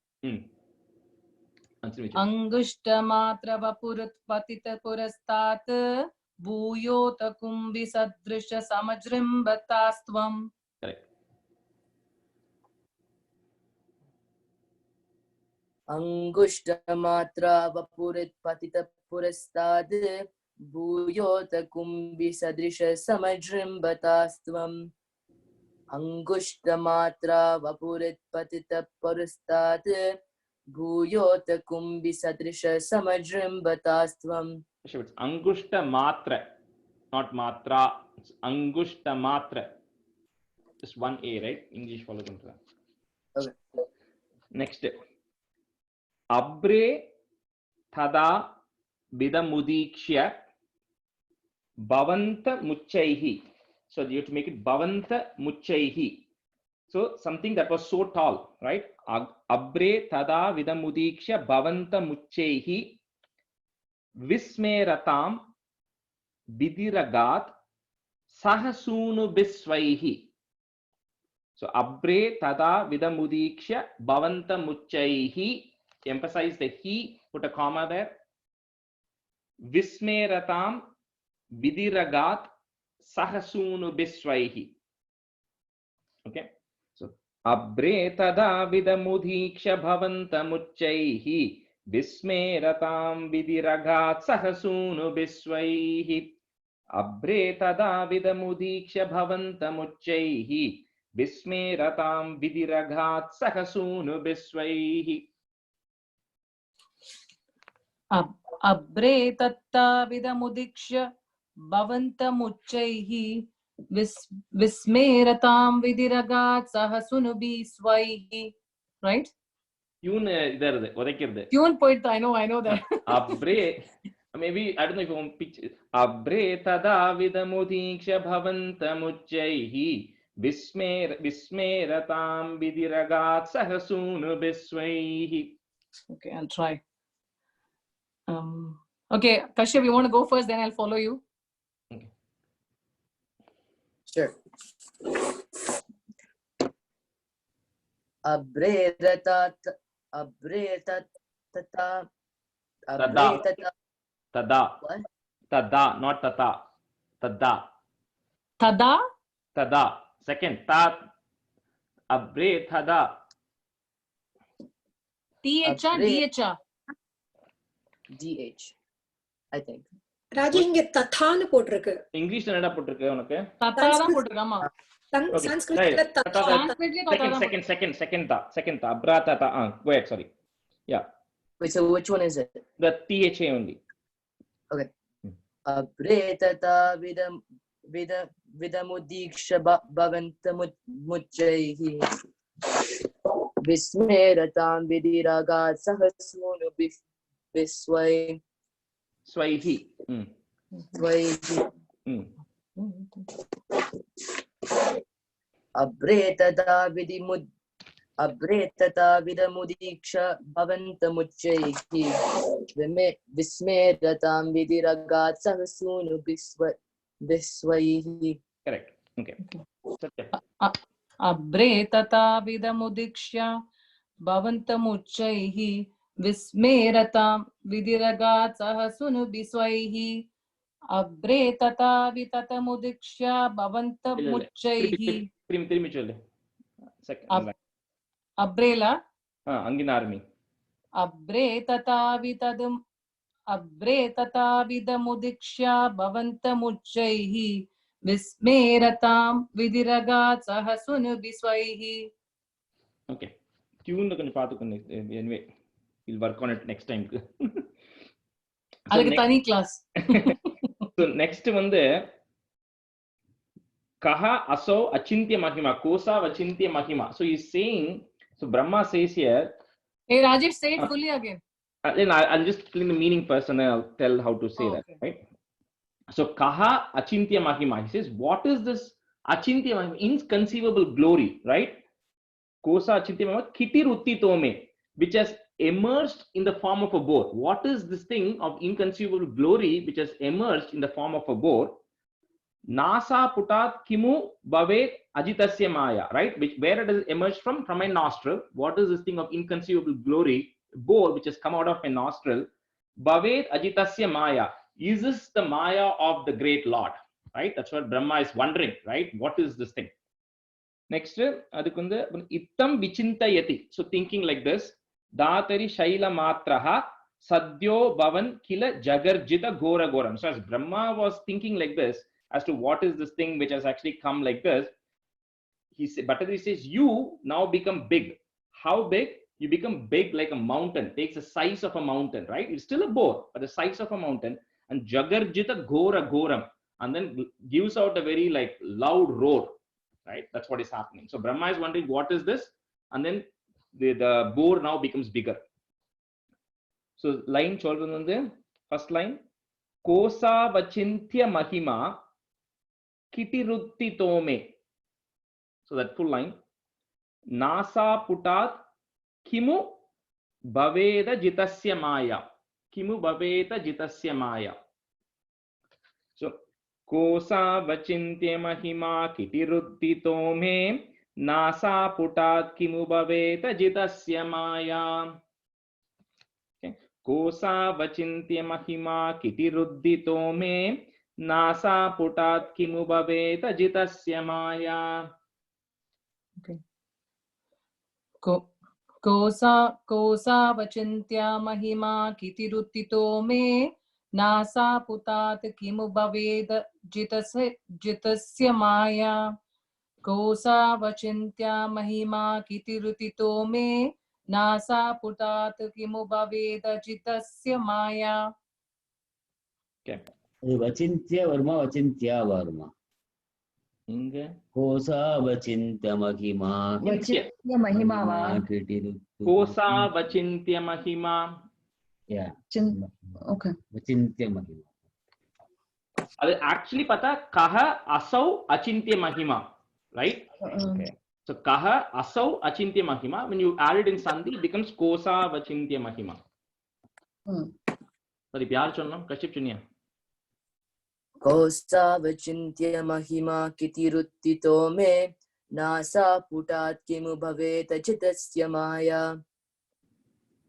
S9: Angushta matra vapurit patita purastat bhuyota kumbi sadrisha samajrimbatastvam.
S1: Correct.
S7: Angushta matra vapurit patita purastad bhuyota kumbi sadrisha samajrimbatastvam. Angushta matra vapurit patita purastad bhuyota kumbi sadrisha samajrimbatastvam.
S1: It's Angushta matra, not matra. It's Angushta matra. Just one A, right? English follow contra.
S7: Okay.
S1: Next. Abre thada vidamudikshya bhavanta muchaihi. So you have to make it bhavanta muchaihi. So something that was so tall, right? Abre thada vidamudikshya bhavanta muchaihi vismeratam vidiragat sahasunu bisvaihi. So abre tada vidamudikshya bhavanta muchaihi. Emphasize the he, put a comma there. Vismeratam vidiragat sahasunu bisvaihi. Okay. So abre tada vidamudiksha bhavantamuchaihi vismeratam vidiragat sahasunu bisvaihi. Abre tada vidamudiksha bhavantamuchaihi vismeratam vidiragat sahasunu bisvaihi.
S9: Abre tatta vidamudiksha bhavantamuchaihi vismeratam vidiragat sahasunubi swaihi. Right?
S1: Tune idar odekirde.
S9: Tune poit, I know that.
S1: Abre, maybe I don't know if you want picture. Abre tada vidamudiksha bhavantamuchaihi vismeratam vidiragat sahasunu bisvaihi.
S9: Okay, I'll try. Okay, Kashyap, you want to go first, then I'll follow you.
S1: Okay.
S7: Sure. Abre tata
S1: Tada,
S7: what?
S1: tada, not tata. Tada,
S9: Tada?
S1: tada. Second, ta. Abre tada.
S9: TH or DH?
S7: DH, I think.
S10: Raji இங்க தத்தான்னு போட்டிருக்கு.
S1: இங்கிலீஷ்ல என்னடா போட்டுருக்கு உனக்கு?
S9: தத்தா தான் போட்டுருக்கு, ஆமா.
S10: சன்ஸ்கிருத்ல Datta.
S1: Second ta. Abra tata. Go ahead, sorry. Yeah.
S7: Wait, so which one is it?
S1: The THA only.
S7: Okay. Abre tata vidamudiksha bhavantamuchaihi vismeratam vidiragat sahasunu bisvaihi.
S1: Swaihi.
S7: Swaihi. Abre tata vidamudiksha bhavantamuchaihi vismeratam vidiragat sahasunu bisvaihi.
S1: Correct. Okay.
S9: Abre tata vidamudiksha bhavantamuchaihi vismeratam vidiragat sahasunu bisvaihi. Abre tata vitatamudiksha bhavantamuchaihi.
S1: திரும்பி சொல்லு.
S9: Abrela.
S1: அங்கின ஆர்மி.
S9: Abre tata vidamudiksha bhavantamuchaihi vismeratam vidiragat sahasunu bisvaihi.
S1: Okay. Tune கொஞ்சம் பாத்துக்கோங்க. Anyway, we'll work on it next time.
S9: அதுக்கு தனி class.
S1: So next வந்து kaha aso achintya mahima kosa vachintya mahima. So he's saying, so Brahma says here,
S9: Hey Rajesh, say it fully again.
S1: I'll just explain the meaning first and then I'll tell how to say that, right? So kaha achintya mahima, he says, what is this achintya mahima, inconceivable glory, right? Kosa achintya mahima kitirutti tome, which has emerged in the form of a boar. What is this thing of inconceivable glory which has emerged in the form of a boar? Nasa putat kimu bhavet ajitasya maya, right? Where it has emerged from a nostril. What is this thing of inconceivable glory, boar, which has come out of a nostril? Bhavet ajitasya maya. Is this the maya of the great Lord? Right? That's what Brahma is wondering, right? What is this thing? Next, adukunda ittam vichintayati. So thinking like this, datari shaila matraha sadyo bhavan kila jagarjita gora goram. So as Brahma was thinking like this, as to what is this thing which has actually come like this, Bhattacharya says, you now become big. How big? You become big like a mountain, takes the size of a mountain, right? It's still a boar, but the size of a mountain. And jagarjita gora goram, and then gives out a very like loud roar, right? That's what is happening. So Brahma is wondering, what is this? And then the boar now becomes bigger. So line cholrunde, first line, kosa vachintya mahima kitirutti tome. So that full line, nasa putat kimu bhaveda jitasya maya. Kimu bhaveta jitasya maya. So kosa vachintya mahima kitirutti tome nasa putat kimu bhaveta jitasya maya. Okay. कोसावचिन्त्य महिमा कितिरुद्दितो मे नासापुटात् किमु भवेत् जितस्य माया.
S9: Okay. कोसावचिन्त्या महिमा कितिरुत्थितो मे नासापुटात् किमु भवेद जितस्य माया. कोसावचिन्त्या महिमा कितिरुत्थितो मे नासापुटात् किमु भवेद जितस्य माया.
S4: Vachintya Varma, Vachintya Varma. कोसावचिन्त्य महिमा
S5: वचिन्त्य महिमा वा
S1: कोसावचिन्त्य महिमा.
S4: Yeah.
S5: Okay.
S4: वचिन्त्य महिमा.
S1: அது actually पता कह असौ अचिन्त्य महिमा, right?
S4: Okay.
S1: So कह असौ अचिन्त्य महिमा, when you add it in sandhi it becomes कोसावचिन्त्य महिमा. sorry प्यार चुनना कश्यप चुनिया.
S7: कोसावचिन्त्य महिमा कितिरुत्थितो मे नासापुटात् किमु भवेत् जितस्य माया.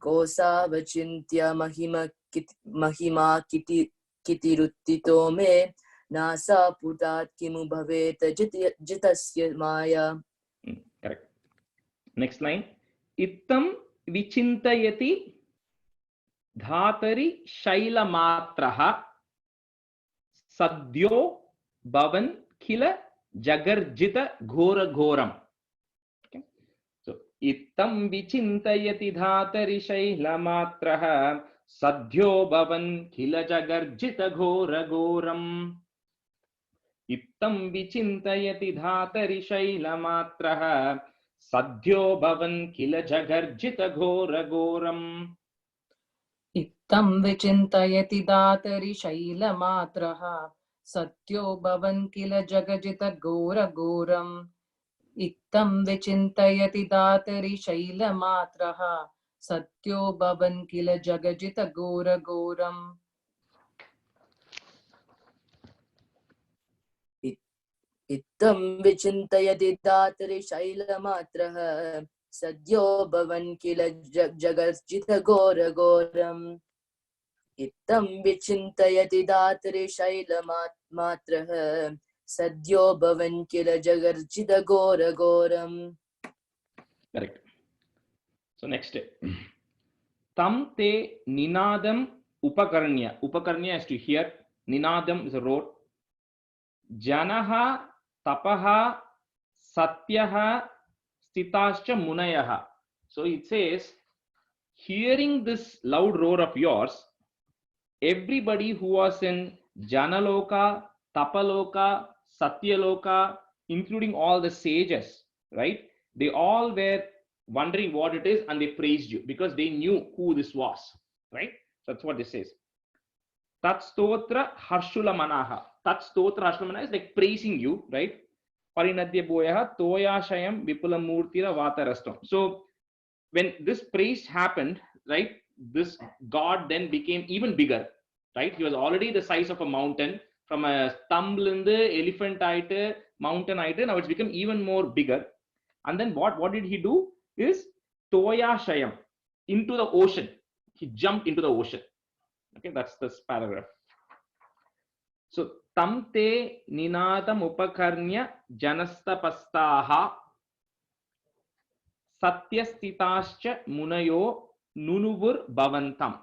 S7: कोसावचिन्त्य महिमा कितिरुत्थितो मे नासापुटात् किमु भवेत् जितस्य माया.
S1: Correct. Next line. Ittam vichintayati dhatari shailaमात्रः sadyo bhavan khila jagarjita ghora ghoram. Okay. So ittam vichintayati dhatari shailaमात्रः sadyo bhavan khila jagarjita ghora ghoram. Ittam vichintayati dhatari shailaमात्रः sadyo bhavan khila jagarjita ghora ghoram.
S9: इत्थं विचिन्तयति दातरि शैलमात्रः सत्यो भवन् किल जगजितघोरघोरम्. इत्थं विचिन्तयति दातरि शैलमात्रः सत्यो भवन् किल जगजितघोरघोरम्.
S7: इत्थं विचिन्तयति दातरि शैलमात्रः सद्यो भवन् किल जगर्जितघोरघोरम्. इत्थं विचिन्तयति दातरि शैलमात्रः सद्यो भवन् किल जगर्जितघोरघोरम्.
S1: Correct. So next, tam te ninadam upakarnya. Upakarnya is to hear. Ninadam is a road. Janaha tapaha satyaha stitascha munayaha. So it says, hearing this loud roar of yours, everybody who was in Janaloka, Tapaloka, Satyaloka, including all the sages, right? They all were wondering what it is and they praised you because they knew who this was, right? That's what this says. Tat stotra harshula manaha. Tat stotra harshula manaha is like praising you, right? Parinadya boyaha toyashayam vipula murtira vatarastam. So when this praise happened, right, this god then became even bigger, right? He was already the size of a mountain. From a stumble in the elephant aite, mountain aite, now it's become even more bigger. And then what did he do is toyashayam, into the ocean. He jumped into the ocean. Okay, that's this paragraph. So tam te ninadam upakarnya janastapastaha satyastitascha munayo nunuvur bhavantam.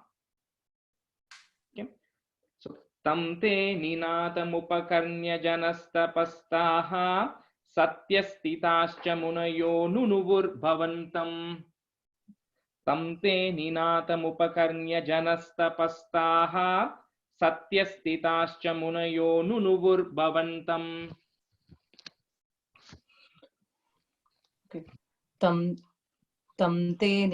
S1: Okay, so tam te ninadam upakarnya janastapastaha satyastitascha munayo nunuvur bhavantam. Tam te ninadam upakarnya janastapastaha satyastitascha munayo nunuvur bhavantam.
S9: Okay. Tam te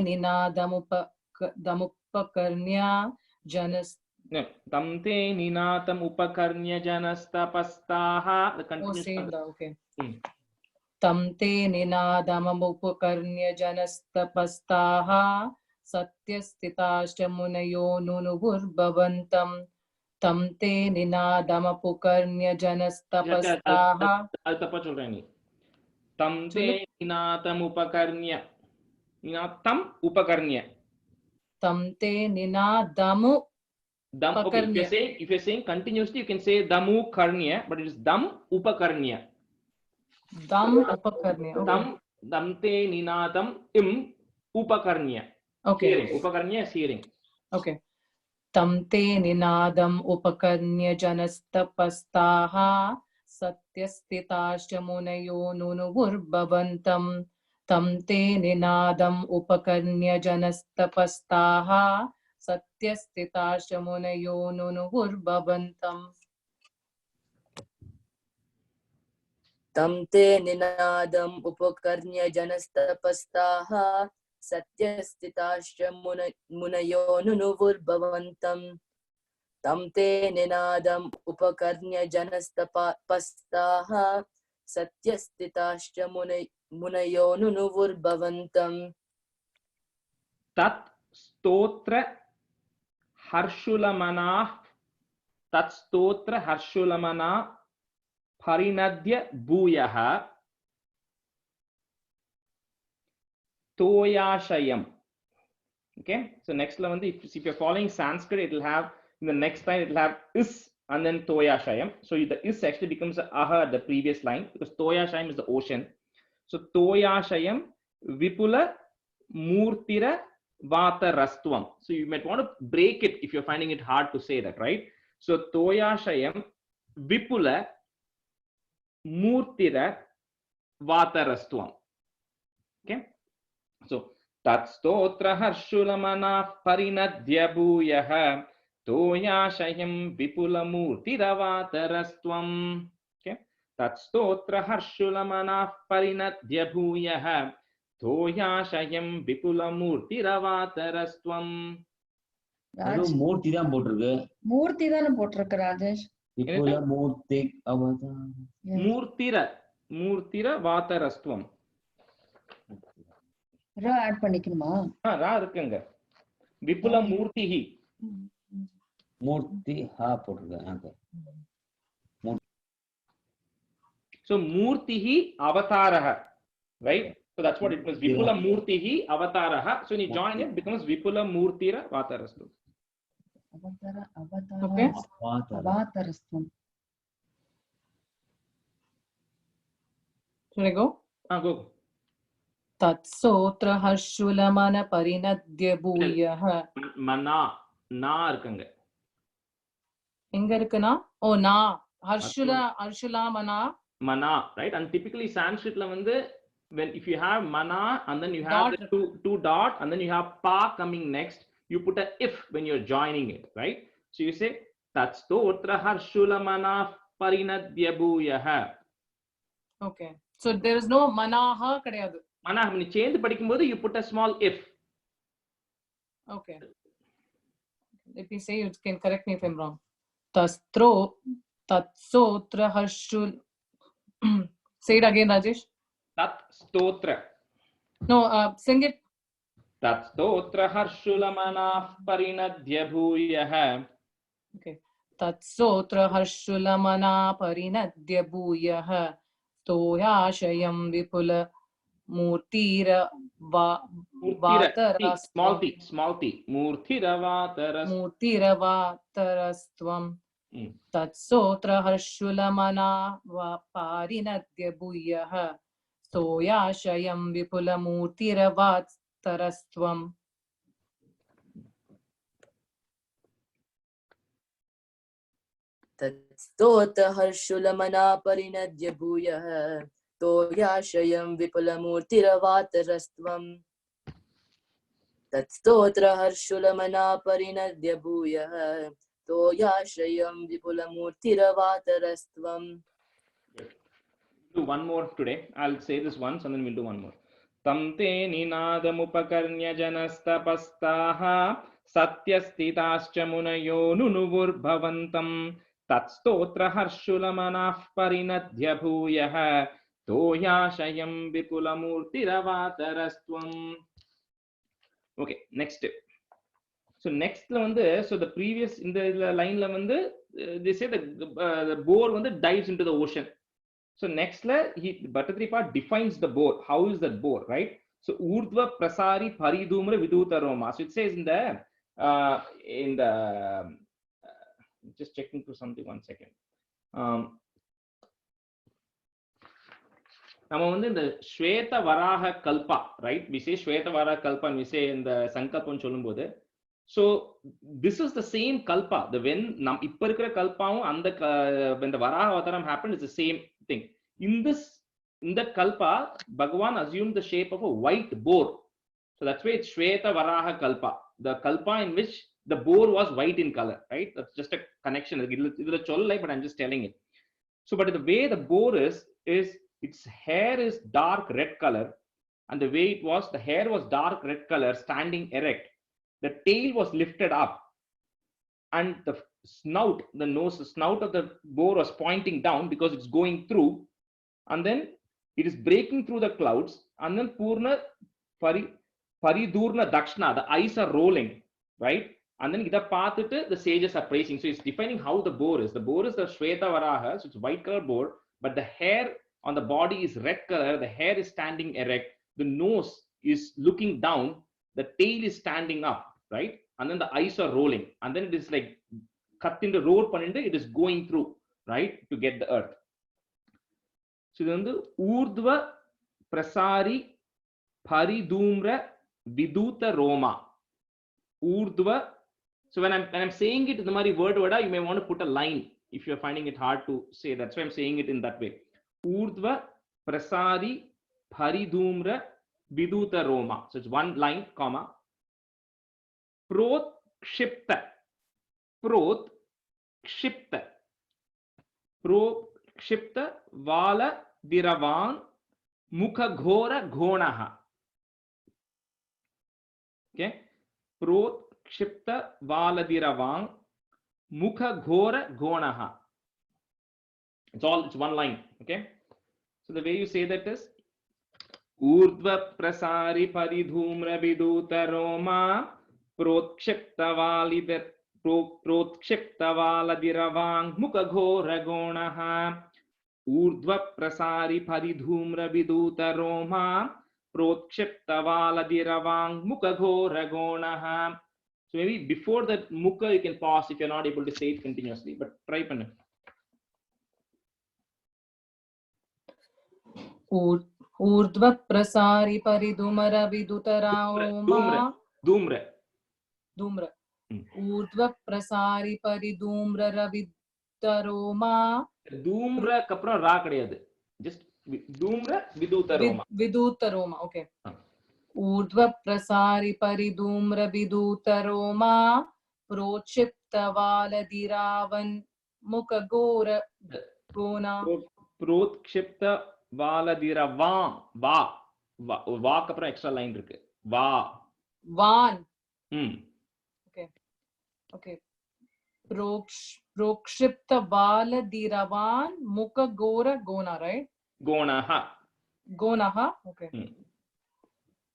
S9: ninadamupakarnya janas.
S1: No, tam te ninatam upakarnya janastapastaha. The continuous.
S9: Okay. Tam te ninadamupakarnya janastapastaha satyastitascha munayo nunuvur bhavantam. Tam te ninadamupakarnya janastapastaha.
S1: அது தப்பா சொல்றேன் நீ. Tam te ninatam upakarnya. Ninatam upakarnya.
S9: Tam te ninadamu
S1: Dam. Okay. If you're saying continuously, you can say damu karnya, but it is dam upakarnya.
S9: Dam upakarnya. Okay.
S1: Dam te ninadam im upakarnya.
S9: Okay.
S1: Hearing. Upakarnya is hearing.
S9: Okay. Tam te ninadam upakarnya janastapastaha satyasthitascha munayo nunuvurbavantam. Tam te ninadam upakarnya janastapastaha satyasthitascha munayo nunuvurbavantam.
S7: Tam te ninadam upakarnya janastapastaha satyasthitascha munayo nunuvurbavantam. Tam te ninadam upakarnya janastapastaha satyasthitascha munayo nunuvurbavantam.
S1: Tat stotra harshulamana parinadya bhuyaha toyashayam. Okay, so next level, if you're following Sanskrit, it will have in the next line, it will have is and then toyashayam. So the is actually becomes a aha at the previous line because toyashayam is the ocean. So toyashayam vipula murtira vatarastvam. So you might want to break it if you're finding it hard to say that, right? So toyashayam vipula murtira vatarastvam. Okay, so tat stotra harshulamana parinadya bhuyaha toyashayam vipula murtira vatarastvam. Okay, tat stotra harshulamana parinadya bhuyaha toyashayam vipula murtira vatarastvam.
S4: மூர்த்தி தான் போட்டிருக்கு.
S5: மூர்த்தி தானே போட்டிருக்கு ராஜேஷ்.
S4: விபுல மூர்த்தி அவதாரம்.
S1: மூர்த்திர வாதரஸ்துவம்.
S5: ரா add பண்ணிக்கணுமா?
S1: ரா இருக்குங்க. விபுல மூர்த்திஹி.
S4: மூர்த்தி ஹா போட்டிருக்கு.
S1: So மூர்த்திஹி அவதாரஹ, right? So that's what it means. Vipula murtihi avataraha. So when you join it, becomes Vipula murtira vatarastvam.
S5: Okay. Avatarastvam.
S9: Should I go?
S1: Go.
S9: Tatsotra harshulamana parinadya bhuyaha.
S1: Mana na irukanga.
S9: Enga irukna? Oh na. Harshulamana.
S1: Mana, right? And typically Sanskrit la vande when if you have mana and then you have the two dot and then you have pa coming next, you put a if when you're joining it, right? So you say tatstotra harshulamana parinadya bhuyaha.
S9: Okay, so there is no manaha kadayadu.
S1: Mana when you change padikumbodhu you put a small if.
S9: Okay, let me say, you can correct me if I'm wrong. Tatsotra harshul. Say it again, Rajesh.
S1: Tat stotra.
S9: No, sing it.
S1: Tat stotra harshulamana parinadya bhuyaha.
S9: Okay. Tat stotra harshulamana parinadya bhuyaha toyashayam vipula murtira vatarastvam.
S1: Small t. Murtira
S9: vatarastvam. Tatsotra harshulamana parinadya bhuyaha toyashayam vipula murtira vatarastvam.
S7: Tatstotra harshulamana parinadya bhuyaha toyashayam vipula murtira vatarastvam. Tatstotra harshulamana parinadya bhuyaha toyashayam vipula murtira vatarastvam.
S1: Do one more today. I'll say this once and then we'll do one more. Tam te ninadam upakarnya janastapastaha satyasthitascha munayo nunuvurbavantam tatstotra harshulamana parinadya bhuyaha toyashayam vipula murtira vatarastvam. Okay, next step. So next so the previous in the line they say the boar dives into the ocean. So next Bhattacharya defines the bore. How is that bore, right? So urdhva prasari paridhumra viduta roma. So it says in the just checking through something, 1 second. நம்ம வந்து இந்த ஸ்வேத வராக கல்பா, right? We say Shweta Varaha Kalpa and we say இந்த சங்கல்பம் சொல்லும்போது, so this is the same kalpa. The when nam இப்ப இருக்கிற கல்பாவும் அந்த when the varaha avataram happened is the same thing. In that kalpa, Bhagavan assumed the shape of a white boar. So that's why it's Shweta Varaha Kalpa, the kalpa in which the boar was white in color, right? That's just a connection. But I'm just telling it. So, but the way the boar is its hair is dark red color, and the way it was, the hair was dark red color, standing erect. The tail was lifted up, and the snout, the snout of the boar was pointing down because it's going through, and then it is breaking through the clouds, and then Purna Paridurna Dakshna, the eyes are rolling, right? And then the sages are praising. So it's defining how the boar is. The boar is the Shweta Varaha, so it's white color boar, but the hair on the body is red color, the hair is standing erect, the nose is looking down, the tail is standing up, right? And then the eyes are rolling, and then it is like cut in the road, it is going through, right, to get the earth. So then the urdhva prasari paridhumra viduta roma. Urdhva. So when I'm saying it in the mari word, you may want to put a line if you're finding it hard to say. That's why I'm saying it in that way. Urdhva prasari paridhumra viduta roma. So it's one line, comma. Prot kshipta vala diravan mukha ghora ghonaha. Okay, prot kshipta vala diravan mukha ghora ghonaha. It's one line. Okay, so the way you say that is urdhva prasari paridhumra viduta roma protshipta valadirvang mukha ghora gonaha. Urdhva prasari paridhumra viduta roma protshipta valadirvang mukha ghora gonaha. So maybe before that mukha you can pause if you're not able to say it continuously, but try pannu.
S9: Urdhva prasari paridhumra vidutaroma.
S1: Dhumra.
S9: Urdhva prasari paridhumra vidutaroma.
S1: Dhumra kapra ra kadiyadu. Just dhumra vidutaroma.
S9: Vidutaroma, okay. Urdhva prasari paridhumra vidutaroma prochipta valadiravan mukha gora gona.
S1: Prochipta valadiravan va kapra extra line irukku.
S9: Van. Okay. Prokshipta valadiravan mukha gora gona, right? Gonaha. Okay.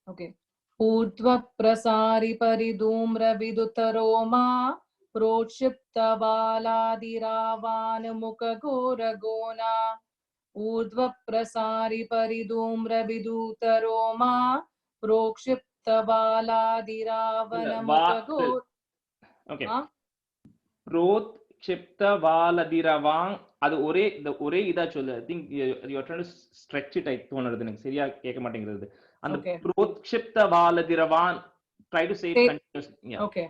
S9: Okay. Urdhva prasari paridhumra vidutaroma prochipta valadiravan mukha gora gona. Urdhva prasari paridhumra vidutaroma prokshipta valadiravan mukha gora.
S1: Okay. Protshipta valadirvang. அது ஒரே இதா சொல்லு. I think you're trying to stretch it. I தோணுது எனக்கு சரியா கேட்க மாட்டேங்கிறது. அந்த protshipta valadirvan, try to say it continuously. Yeah.
S9: Okay.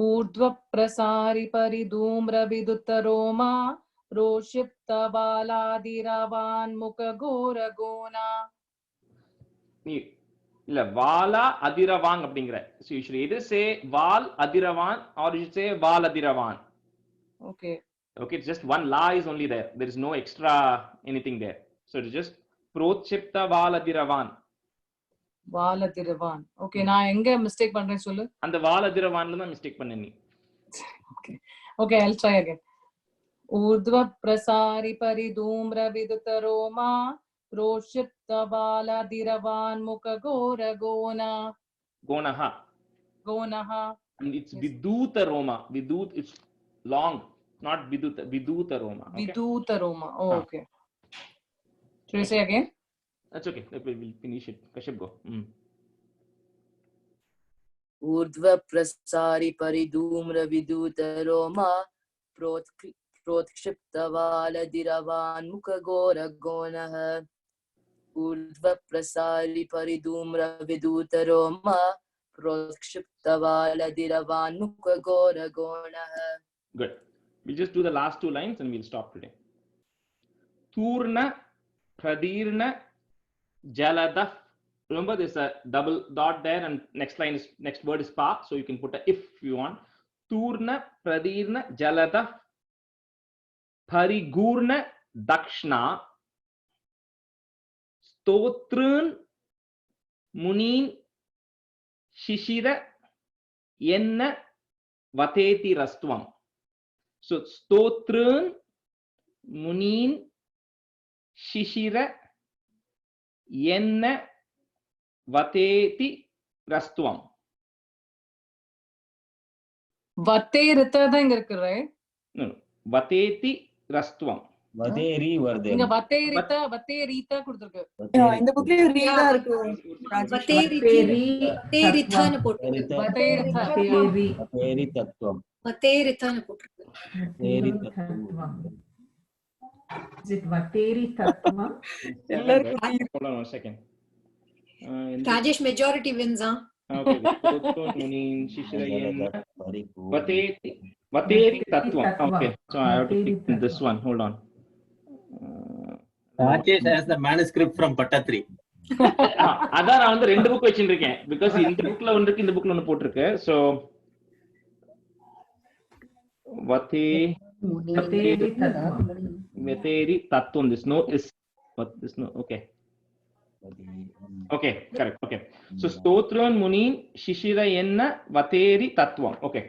S9: Urdhva prasari paridhumra vidutaroma prochipta valadiravan mukha gora gona.
S1: இல்ல vala adiravang அப்படிங்கற. So you should either say val adiravan or you should say val adiravan.
S9: Okay,
S1: it's just one la is only there. There is no extra anything there. So it's just prochipta valadiravan.
S9: Okay, நான் எங்க mistake பண்றேன் சொல்லு.
S1: அந்த valadiravanல தான் mistake பண்ண நீ.
S9: Okay, I'll try again. Urdhva prasari paridhumra vidutaroma prochipta valadiravan mukha gora gona.
S1: Gonaha.
S9: And
S1: it's viduta roma. Vidut, it's long. not Viduta Roma. Okay?
S9: Viduta Roma. Oh, okay. Should I say again?
S1: That's okay. We'll finish it. Kashyap, go.
S7: ऊर्ध्व प्रसारि परिधूम्र विद्युत रोमा प्रोत्क्षिप्तवालधिरवान् मुखघोरगोणः ऊर्ध्व प्रसारि परिधूम्र विद्युत Roma प्रोत्क्षिप्तवालधिरवान् मुखघोरगोणः.
S1: Good. We'll just do the last two lines and we'll stop today. Turna Pradirna Jalada. Remember, there's a double dot there, and next word is pa, so you can put a if you want. Turna Pradirna Jalada Parigurna Dakshna Stotrun Munin Shishira Yenna Vateti Rastvam. So Stotrun Munin Shishira Yenna Vateti Rastvam.
S9: Vaterita தான் இங்க இருக்கு, right?
S1: No. Vateti Rastvam.
S4: Vateri வருது.
S9: இங்க vaterita கொடுத்திருக்கு.
S6: இந்த புக்லயே ரீதா இருக்கு.
S10: வதேரிதான்னு போட்டிருக்கு.
S4: வதேரி தத்துவம்.
S10: வதேரிதான்னு போட்டிருக்கு.
S4: வதேரி தத்துவம்.
S11: Is it Vateri Tattva?
S1: Hold on 1 second.
S10: Rajesh, majority wins, huh?
S1: Okay. Vateri Tattvam. Okay. So I have to pick this one. Hold on.
S3: Rajesh has the manuscript from Pattatri.
S1: அதான் நான் வந்து 2 புக் வச்சிருக்கேன். Because இந்த புக்ல ஒன்னு இருக்கு, இந்த புக்ல ஒன்னு போட்டுருக்கு. So Vateri Tattvam. This no is, but this no. Okay. Okay, correct. Okay. So Stotran Muni Shishira Yenna Vateri Tattvam. Okay.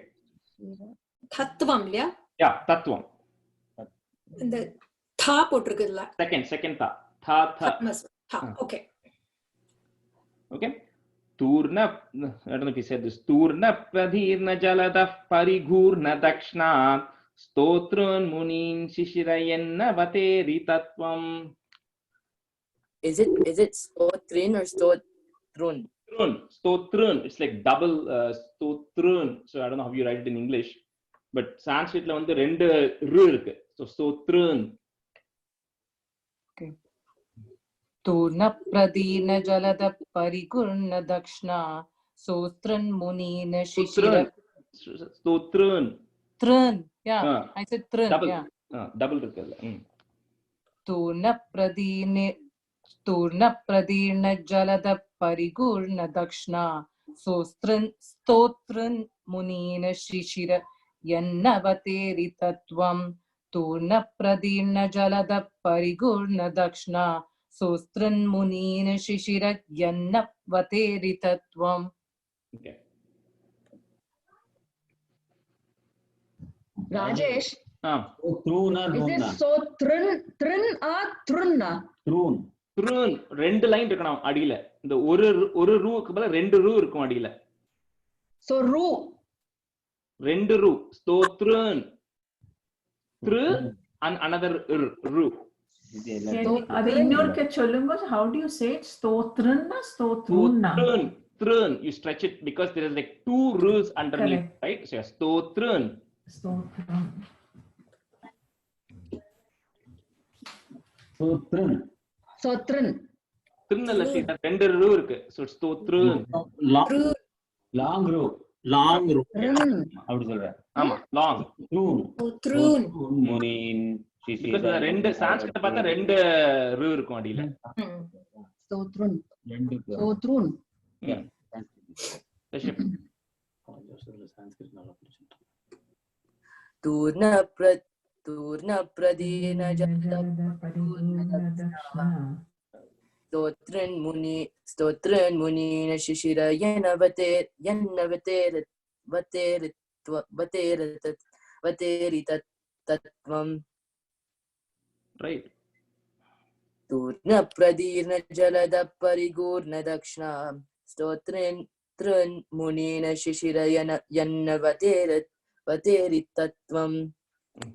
S10: தத்துவம் இல்லையா?
S1: Yeah, Tattvam.
S10: இந்த தா போட்டிருக்குல்ல?
S1: Second tha. Tha.
S10: Okay.
S1: Okay. Turna, I don't know if he said this. Turna Pradhirna Jalada Parigurna Dakshna Stotran Munin Shishirayenna Vateri Tattvam.
S7: Is it Stotrin or Stotrun?
S1: Stotrun. It's like double Stotrun. So I don't know how you write it in English, but Sanskritல வந்து 2 ரு இருக்கு. So Stotrun.
S9: Okay. Turna Pradina Jalada Parigurna Dakshna Sotran Munina Shishira.
S1: Stotrun.
S9: Trun. Yeah, I said trun.
S1: Double.
S9: Yeah.
S1: Double இருக்குல்ல.
S9: Turna Pradina Jalada Parigurna Dakshna Stotran Munina Shishira Yenna Vateri Tattvam. Turna Pradina Jalada Parigurna Dakshna Sostran Munina Shishira Yenna Vateri Tattvam.
S1: Okay.
S5: Rajesh,
S3: is
S5: this so trin or trunna?
S1: Trun 2 line இருக்கணும் அடியில. இந்த ஒரு rook பதிலா 2 ரூ இருக்கும் அடியில.
S5: So ru
S1: 2 ரூ. Stotrun. Tru and another ru.
S11: அது இன்னொருக்க சொல்லுங்க. How do you say it? Stotrunna, Stotrunna.
S1: Trun. You stretch it because there is like 2 rules underneath, right? So Stotrun.
S5: Sotrin.
S1: Trinalla see that 2 ru இருக்கு. So Stotrun.
S4: Long ru. அப்படி சொல்றேன்.
S1: ஆமா, long.
S10: Trun.
S4: Munir
S1: Because the 2 Sanskrit பார்த்தா 2 ரு இருக்கும் அடியில.
S5: Stotrun.
S7: Turna Pradina Jalada Stotran Munina Shishira Yenna Vateri Tattvam.
S1: Right.
S7: Turna Pradina Jalada Parigurna Dakshna Stotran Munina Shishira Yenna Vateri Tattvam.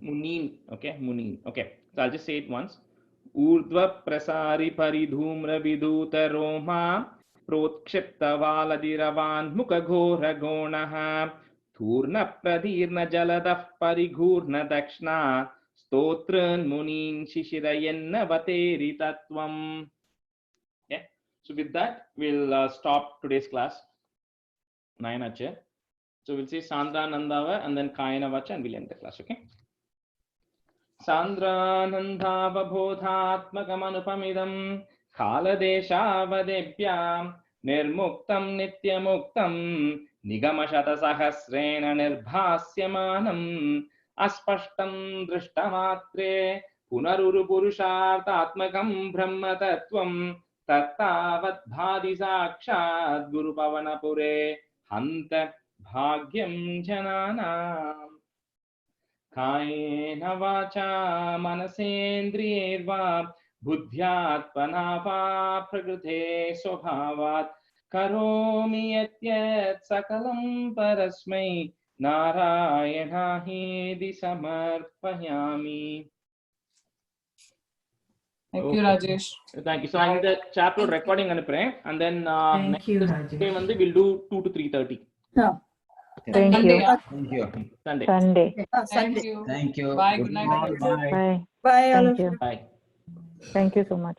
S1: Munin. Okay, Munin. Okay, so I'll just say it once. Urdhva prasari paridhumra viduta roma protksipta valadiravan mukaghora gonaha thurna pradirna jaladah parighurna dakshna stotran munin shishirayenna vateri tattvam. Okay, so with that we'll stop today's class. 9 ache. So we'll say Sandra Nandava and then Kayana Vacha and we'll end the class. Okay. Sandranandhavabodhatmakamανupamidam kaladeshavadebhyam nirmuktam nityamuktam nigamashatasahasrena nirbhasyamanam aspashtam drishtamatre punarurupurushartatmakam brahmatattvam tattavat bhadi sakshat gurupavanapure hanta bhagyam jananam. कायेन वाचा मनसेन्द्रियैर्वा बुद्ध्यात्मना वा प्रकृते स्वभावात् करोमि यत् सकलं परस्मै नारायणाहेति समर्पयामि.
S9: Thank you, Rajesh.
S1: Thank you. So I'm the chapter recording and pray, and then
S11: Thank you,
S1: next day
S11: Rajesh.
S1: we'll do 2 to 3:30.
S6: Yeah.
S10: Thank
S9: Sunday,
S10: you.
S9: yeah.
S4: Thank you.
S1: Sunday.
S10: Sunday.
S9: Thank
S6: Sunday.
S9: you.
S4: Thank you.
S9: Bye. Good night.
S3: Bye.
S10: Bye.
S6: Bye, all
S10: Thank
S6: of you.
S10: you.
S1: Bye.
S10: Thank you so much.